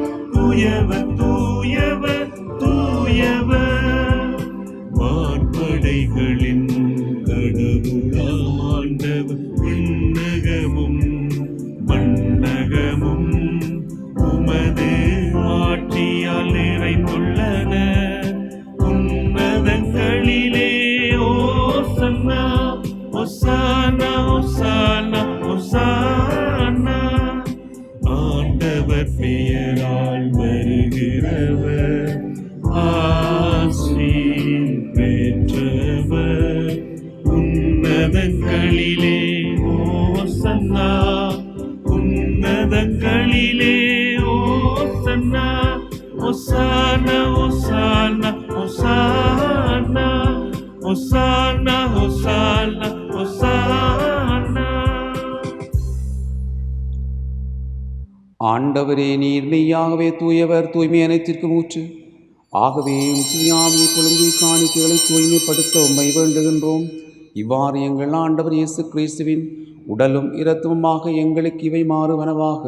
தூயவர் தூயவர் தூயவர் வான்படைகளின் கடவுளாம் ஆண்டவர் விண்ணகமும் மண்ணகமும் உமது ஆட்சியால் நிறைந்துள்ளன. உன்னதங்களிலே ஓசன்னா ஓசானா ஓசானா ஓசானா. ஆண்டவர் பெயரால் வருகிறவர் ஆசி பெற்றவர். உன்னதங்களிலே ஓசன்னா உன்னதங்களிலே ஓசன்னா ஓசானா ஓசானா ஓசானா ஓசானா ஓசானா ஓசானா. ஆண்டவரே, நீர் மெய்யாகவே தூயவர், தூய்மை அனைத்திற்கும் ஊற்று. ஆகவே தூயாவியை கொழுந்தி காணிக்கைகளை தூய்மைப்படுத்த உம்மை வேண்டுகின்றோம். இவ்வாறு எங்கள் ஆண்டவர் இயேசு கிறிஸ்துவின் உடலும் இரத்தமுமாக எங்களுக்கு இவை மாறுவனவாக.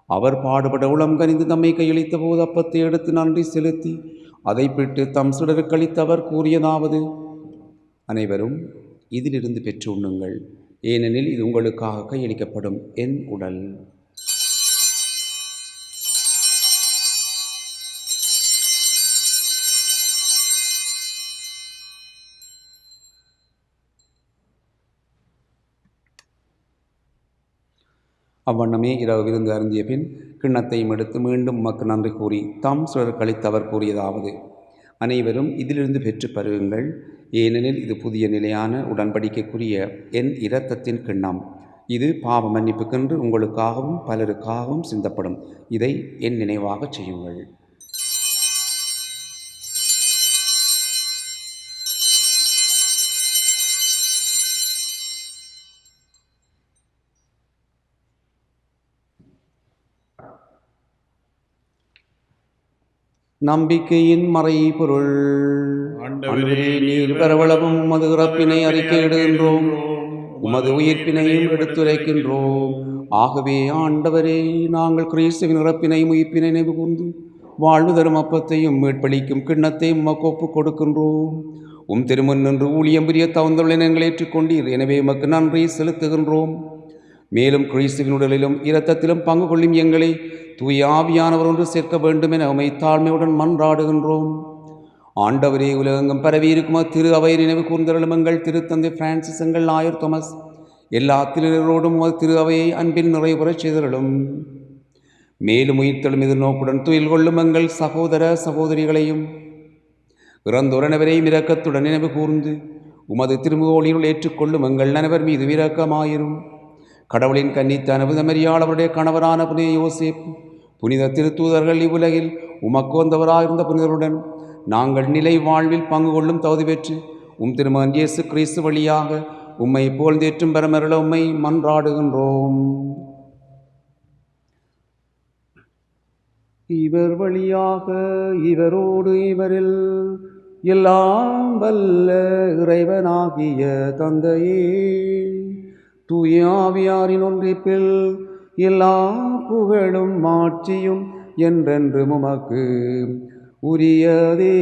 அவர் பாடுபட உளம் கனிந்து தம்மை கையளித்த போது அப்பத்தை எடுத்து நன்றி செலுத்தி அதை பிட்டு தம் சுடருக்களித்து அவர் கூறியதாவது: அனைவரும் இதிலிருந்து பெற்று உண்ணுங்கள், ஏனெனில் இது உங்களுக்காக கையளிக்கப்படும் என் உடல். அவ்வண்ணமே இரவு விருந்து அருந்திய பின் கிண்ணத்தையும் எடுத்து மீண்டும் உமக்கு நன்றி கூறி தாம் சுடர் கழித்து அவர் கூறியதாவது: அனைவரும் இதிலிருந்து பெற்று பருகுங்கள், ஏனெனில் இது புதிய நிலையான உடன்படிக்கைக்குரிய என் இரத்தத்தின் கிண்ணம். இது பாவ மன்னிப்புக்கென்று உங்களுக்காகவும் பலருக்காகவும் சிந்தப்படும். இதை என் நினைவாகச் செய்யுங்கள். நம்பிக்கையின் மறைபொருள். ஆண்டவரே, நீர் வரவளவும் உமது இறப்பினை அறிக்கையிடுகின்றோம், உமது உயிர்ப்பினையும் எடுத்துரைக்கின்றோம். ஆகவே ஆண்டவரே, நாங்கள் கிறிஸ்துவின் இறப்பினையும் உயிர்ப்பினை நினைவு கூர்ந்து வாழ்வு தரும் அப்பத்தையும் மீட்பளிக்கும் கிண்ணத்தையும் உமக்கு ஒப்புக் கொடுக்கின்றோம். உம் திருமுன் நின்று ஊழியம் புரிய தவந்துள்ள எங்களை ஏற்றுக்கொண்டீர். எனவே உமக்கு நன்றி செலுத்துகின்றோம். மேலும் கிறிஸ்துவின் உடலிலும் இரத்தத்திலும் பங்கு கொள்ளும் எங்களை தூய ஆவியானவர் ஒன்று சேர்க்க வேண்டும் என உம்மை தாழ்மையுடன் மன்றாடுகின்றோம். ஆண்டவரே, உலகெங்கும் பரவியிருக்கும் திரு அவை நினைவு கூர்ந்தருளும் எங்கள் திருத்தந்தை பிரான்சிஸ், எங்கள் ஆயர் தோமஸ், எல்லா திருநரோடும் திரு அவையை அன்பின் நிறைவுறச் செய்தருளும். மேலும் உயிர்த்தெழும் எதிர்நோக்குடன் துயில் கொள்ளும் எங்கள் சகோதர சகோதரிகளையும் இறந்தோரனவரையும் இரக்கத்துடன் நினைவு கூர்ந்து உமது திருமுகோளியுள் ஏற்றுக்கொள்ளும் எங்கள் அனைவர் மீது இரக்கமாயிரும். கடவுளின் கன்னித்தான புனித மரியாள், அவருடைய கணவரான புனித யோசேப், புனித திருத்தூதர்கள், இவ்வுலகில் உமக்கு வந்தவராயிருந்த புனிதருடன் நாங்கள் நிலை வாழ்வில் பங்கு கொள்ளும் தகுதி பெற்று திருமகன் இயேசு கிறிஸ்து வழியாக உம்மை புகழ்ந்தேற்றும் பெறமருள உம்மை மன்றாடுகின்றோம். இவர் வழியாக இவரோடு இவரில் எல்லாம் வல்ல இறைவனாகிய தந்தையே, தூய ஆவியாரின் ஒன்றிப்பில் எல்லா புகழும் மாட்சியும் என்றென்றும் உமக்கு உரியதே.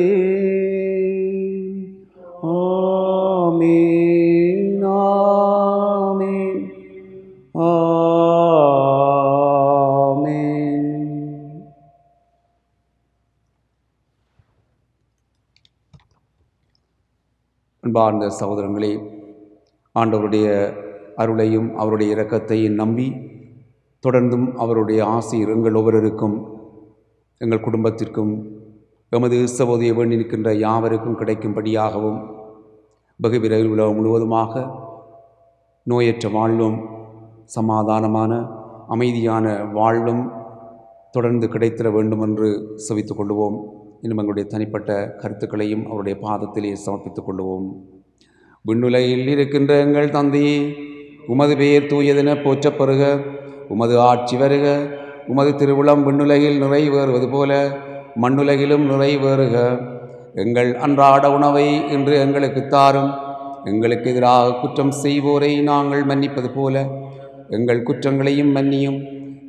ஆமென், ஆமென், ஆமென். அன்பார்ந்த சகோதரங்களே, ஆண்டவருடைய அருளையும் அவருடைய இரக்கத்தையும் நம்பி தொடர்ந்தும் அவருடைய ஆசீர் எங்கள் ஒவ்வொருவருக்கும், எங்கள் குடும்பத்திற்கும், எமது சகோதரியை வேண்டி நிற்கின்ற யாவருக்கும் கிடைக்கும்படியாகவும் வெகு விரைவில் உலகம் முழுவதுமாக நோயற்ற வாழ்வும் சமாதானமான அமைதியான வாழ்வும் தொடர்ந்து கிடைத்திட வேண்டும் என்று செபித்துக் கொள்வோம். இன்னும் எங்களுடைய தனிப்பட்ட கருத்துக்களையும் அவருடைய பாதத்திலே சமர்ப்பித்துக் கொள்வோம். விண்ணுலகில் இருக்கின்ற எங்கள் தந்தையே, உமது பெயர் தூயதென போற்றப்பெறுக. உமது ஆட்சி வருக. உமது திருவுளம் விண்ணுலகில் நிறைவேறுவது போல மண்ணுலகிலும் நிறைவேறுக. எங்கள் அன்றாட உணவை இன்று எங்களுக்கு தாரும். எங்களுக்கு எதிராக குற்றம் செய்வோரை நாங்கள் மன்னிப்பது போல எங்கள் குற்றங்களையும் மன்னியும்.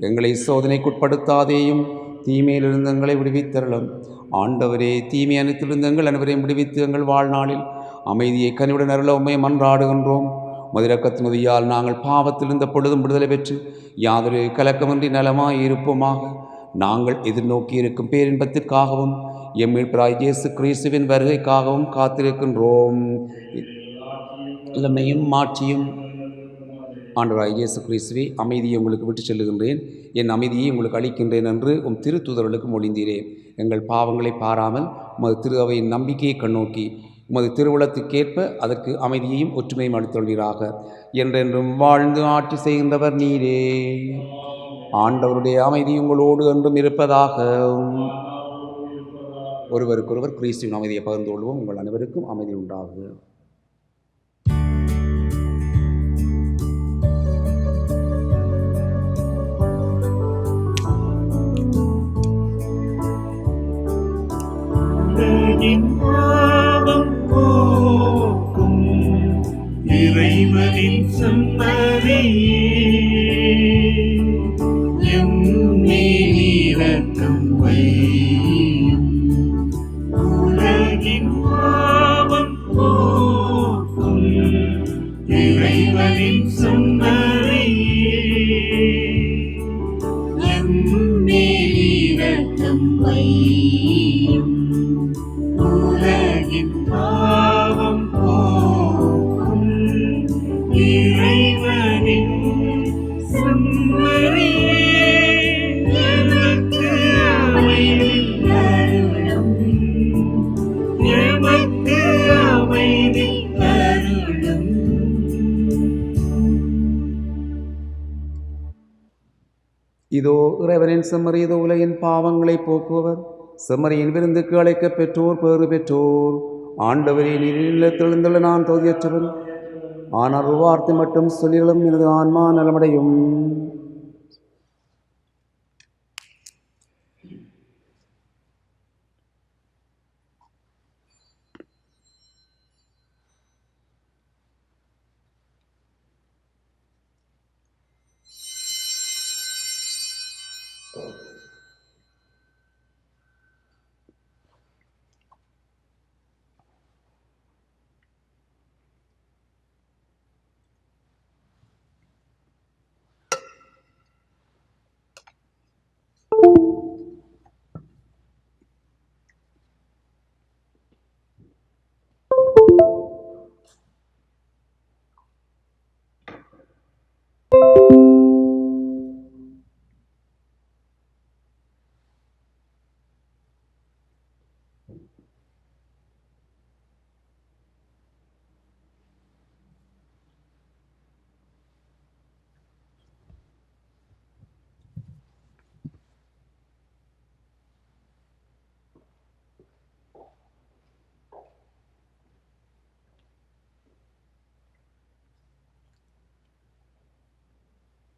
எங்களை சோதனைக்குட்படுத்தாதேயும், தீமையிலிருந்து எங்களை விடுவித்தருளும். ஆண்டவரே, தீமை அனைத்திலிருந்து எங்கள் அனைவரையும் விடுவித்து எங்கள் வாழ்நாளில் அமைதியை கனிவுடன் அருள உம்மை மன்றாடுகின்றோம். மதிரக்கத்தினுதியால் நாங்கள் பாவத்திலிருந்த பொழுதும் விடுதலை பெற்று யாதொரு கலக்கமின்றி நலமாய் இருப்போமாக. நாங்கள் எதிர்நோக்கி இருக்கும் பேரின்பத்திற்காகவும் எம்மீட்பராகிய இயேசு கிறிஸ்துவின் வருகைக்காகவும் காத்திருக்கின்றோம். இளமையும் மாட்சியும் ஆண்டவராகிய இயேசு கிறிஸ்துவே, அமைதியை உங்களுக்கு விட்டு செல்லுகின்றேன், என் அமைதியை உங்களுக்கு அளிக்கின்றேன் என்று திருத்தூதர்களுக்கு மொழிந்தீரே. எங்கள் பாவங்களை பாராமல் உமது திரு அவையின் நம்பிக்கையை கண்ணோக்கி உமது திருவுளத்துக்கேற்ப அதற்கு அமைதியையும் ஒற்றுமையும் அளித்தொள்வீராக. என்றென்றும் வாழ்ந்து ஆட்சி செய்கின்றவர் நீரே. ஆண்டவருடைய அமைதி உங்களோடு என்றும் இருப்பதாக. ஒருவருக்கொருவர் கிறிஸ்துவின் அமைதியை பகிர்ந்து கொள்வோம். உங்கள் அனைவருக்கும் அமைதி உண்டாகுது. இறைவனின் செம்மறியே, எம்மேல் இரக்கம் வையும். உலகின் பாவம் போக்கும் இறைவனின் செம்மறியே, எம்மேல் இரக்கம் வையும். உலகின் பாவம் போக்கும் இறைவனின் செம்மறியே, எமக்கு அமைதி அருளும். எமக்கு அமைதி அருளும். இதோ இறைவனின் செம்மறி, இதோ உலகின் பாவங்களை போக்குவர். செம்மறியின் விருந்துக்கு அழைக்க பெற்றோர் பேறு பெற்றோர். ஆண்டவரே, நீர் நிலத்தெழுந்துள்ள நான் தகுதியற்றவன், ஆனால் ஒரு வார்த்தை மட்டும் சொல்லிலும் எனது ஆன்மா நலமடையும்.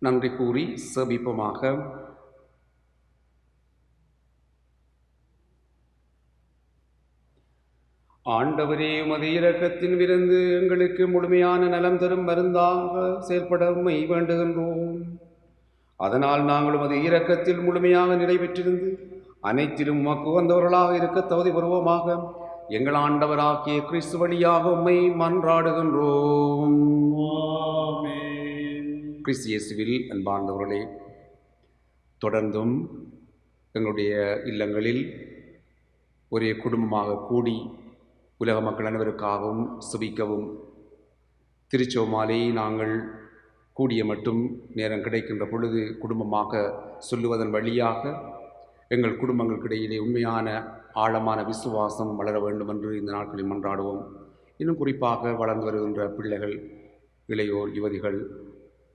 நன்றி கூறி செபிப்போமாக. ஆண்டவரே, உமது இரக்கத்தின் விருந்து எங்களுக்கு முழுமையான நலம் தரும் மருந்தாக செயல்பட உம்மை வேண்டுகின்றோம். அதனால் நாங்கள் உமது இரக்கத்தில் முழுமையாக நிறைவேற்றிருந்து அனைத்திலும் உமக்கு வந்தவர்களாக இருக்க தகுதி பெறுவோமாக. எங்கள் ஆண்டவராகிய கிறிஸ்து வழியாக உம்மை மன்றாடுகின்றோம். கிறிஸ்து இயேசுவில் அன்பார்ந்தவர்களே, தொடர்ந்தும் எங்களுடைய இல்லங்களில் ஒரே குடும்பமாக கூடி உலக மக்கள் அனைவருக்காகவும் சுபிக்கவும் திருச்சோமாலை நாங்கள் கூடிய மட்டும் நேரம் கிடைக்கின்ற பொழுது குடும்பமாக சொல்லுவதன் வழியாக எங்கள் குடும்பங்களுக்கிடையிலே உண்மையான ஆழமான விசுவாசம் வளர வேண்டும் என்று இந்த நாட்களில் மன்றாடுவோம். இன்னும் குறிப்பாக வளர்ந்து வருகின்ற பிள்ளைகள், இளையோர், யுவதிகள்,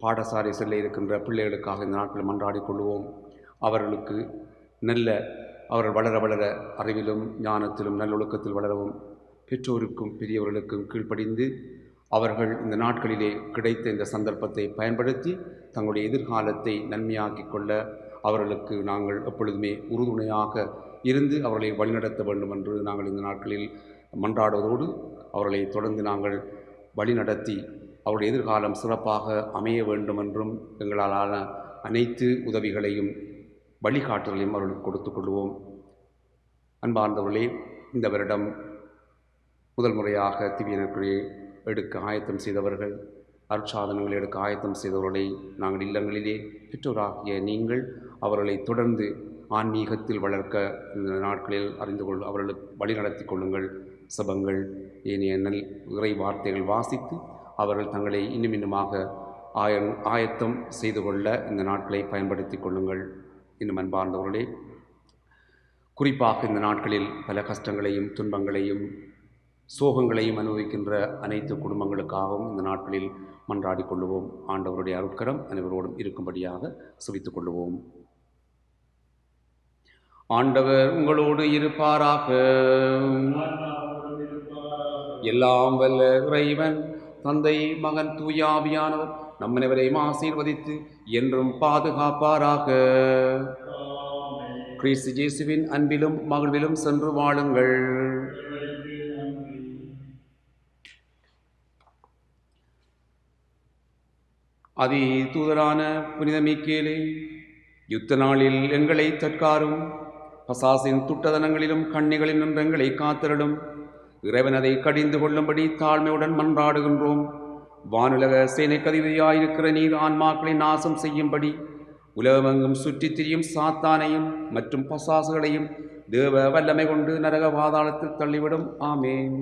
பாடசாலை செல்ல இருக்கின்ற பிள்ளைகளுக்காக இந்த நாட்களில் மன்றாடி கொள்வோம். அவர்களுக்கு அவர்கள் வளர வளர அறிவிலும் ஞானத்திலும் நல்லொழுக்கத்தில் வளரவும், பெற்றோருக்கும் பெரியவர்களுக்கும் கீழ்ப்படிந்து அவர்கள் இந்த நாட்களிலே கிடைத்த இந்த சந்தர்ப்பத்தை பயன்படுத்தி தங்களுடைய எதிர்காலத்தை நன்மையாக்கி கொள்ள அவர்களுக்கு நாங்கள் எப்பொழுதுமே உறுதுணையாக இருந்து அவர்களை வழிநடத்த வேண்டும் என்று நாங்கள் இந்த நாட்களில் மன்றாடுவதோடு அவர்களை தொடர்ந்து நாங்கள் வழிநடத்தி அவருடைய எதிர்காலம் சிறப்பாக அமைய வேண்டும் என்றும் எங்களாலான அனைத்து உதவிகளையும் வழிகாட்டுதலையும் அவர்களுக்கு கொடுத்து கொள்வோம். அன்பார்ந்தவர்களே, இந்த வருடம் முதல் முறையாக திவ்யனர்களை எடுக்க ஆயத்தம் செய்தவர்கள், அருட்சாதனங்களை எடுக்க ஆயத்தம் செய்தவர்களை நாங்கள் இல்லங்களிலே பெற்றோராகிய நீங்கள் அவர்களை தொடர்ந்து ஆன்மீகத்தில் வளர்க்க இந்த நாட்களில் அவர்களுக்கு வழிநடத்தி கொள்ளுங்கள். சபங்கள், ஏனைய இறை வார்த்தைகள் வாசித்து அவர்கள் தங்களை இன்னுமாக ஆயத்தம் செய்து கொள்ள இந்த நாட்களை பயன்படுத்தி கொள்ளுங்கள். இன்னும் அன்பார்ந்தவர்களே, குறிப்பாக இந்த நாட்களில் பல கஷ்டங்களையும் துன்பங்களையும் சோகங்களையும் அனுபவிக்கின்ற அனைத்து குடும்பங்களுக்காகவும் இந்த நாட்களில் மன்றாடி கொள்ளுவோம். ஆண்டவருடைய அருட்கரம் அனைவரோடும் இருக்கும்படியாக சுவித்துக் கொள்ளுவோம். ஆண்டவர் உங்களோடு இருப்பாராக. எல்லாம் வல்ல இறைவன் தந்தை, மகன், தூய ஆவியானவர் நம் அனைவரையும் ஆசீர்வதித்து என்றும் பாதுகாப்பாராக. கிறிஸ்து இயேசுவின் அன்பிலும் மகிழ்விலும் சென்று வாழுங்கள். அதி தூதரான புனித மீக்கேலே, யுத்த நாளில் எங்களை தற்காரும், பசாசின் துட்டதனங்களிலும் கண்ணிகளின் நின்று எங்களை காத்திரடும். இறைவன் அதை கடிந்து கொள்ளும்படி தாழ்மையுடன் மன்றாடுகின்றோம். வானுலக சேனைக்கு அதிபதியாயிருக்கிற நீர் ஆன்மாக்களை நாசம் செய்யும்படி உலகமெங்கும் சுற்றித் திரியும் சாத்தானையும் மற்றும் பசாசுகளையும் தேவ வல்லமை கொண்டு நரக பாதாளத்தில் தள்ளிவிடும். ஆமேன்.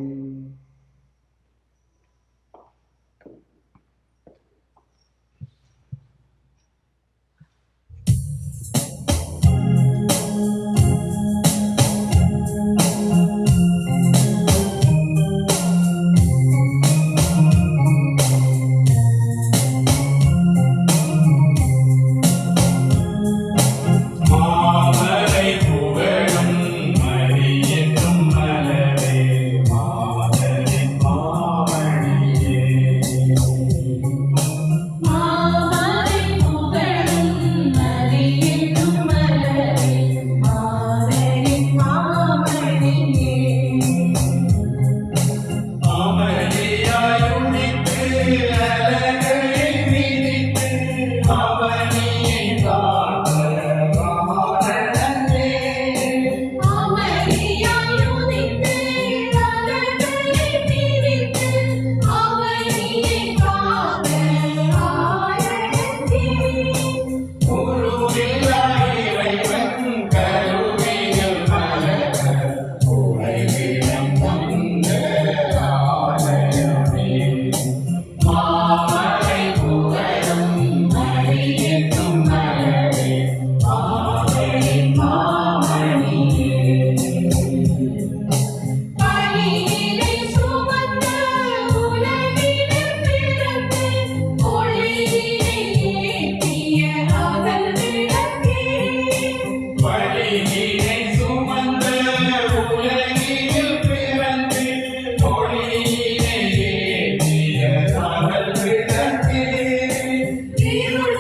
இருள்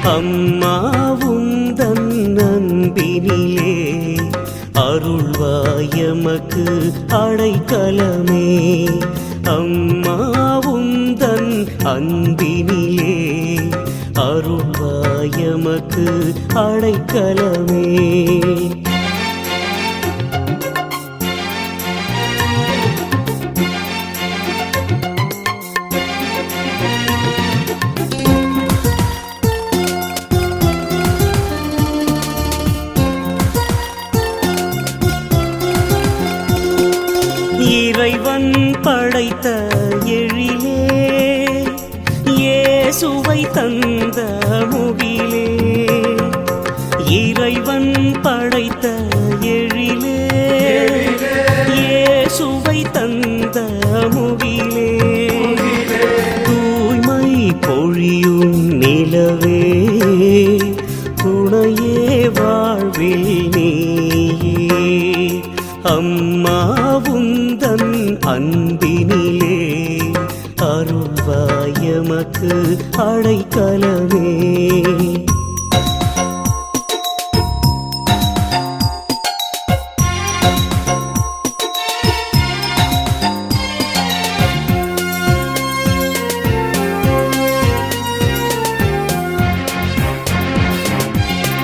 அம்மா உந்தன் அன்பினிலே அருள்வாயமக்கு அடைக்கலமே. அம்மா உந்தன் அன்பினிலே அருள்வாயமக்கு அடைக்கலமே. இறைவன் படைத்த எழிலே இயேசுவை தந்த முகிலே. இறைவன் படைத்த எழிலே இயேசுவை தந்த முகிலே. தூய்மை பொழியும் நிலவே துணையே வாழ்வில் நீயே. அம்மா உந்தன் அன்பினிலே அருள்வாயமக்கு அடைக்கலமே.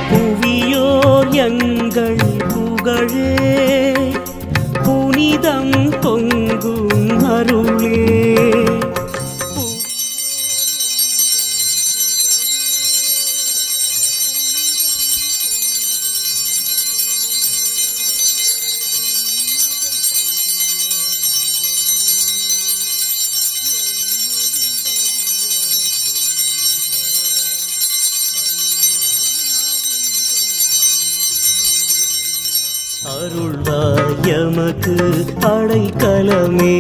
புவியோர் எங்கள் புகழே புனிதம் பொங்கும் அருளே. அருள்வாயமக்கு அடைக்கலமே.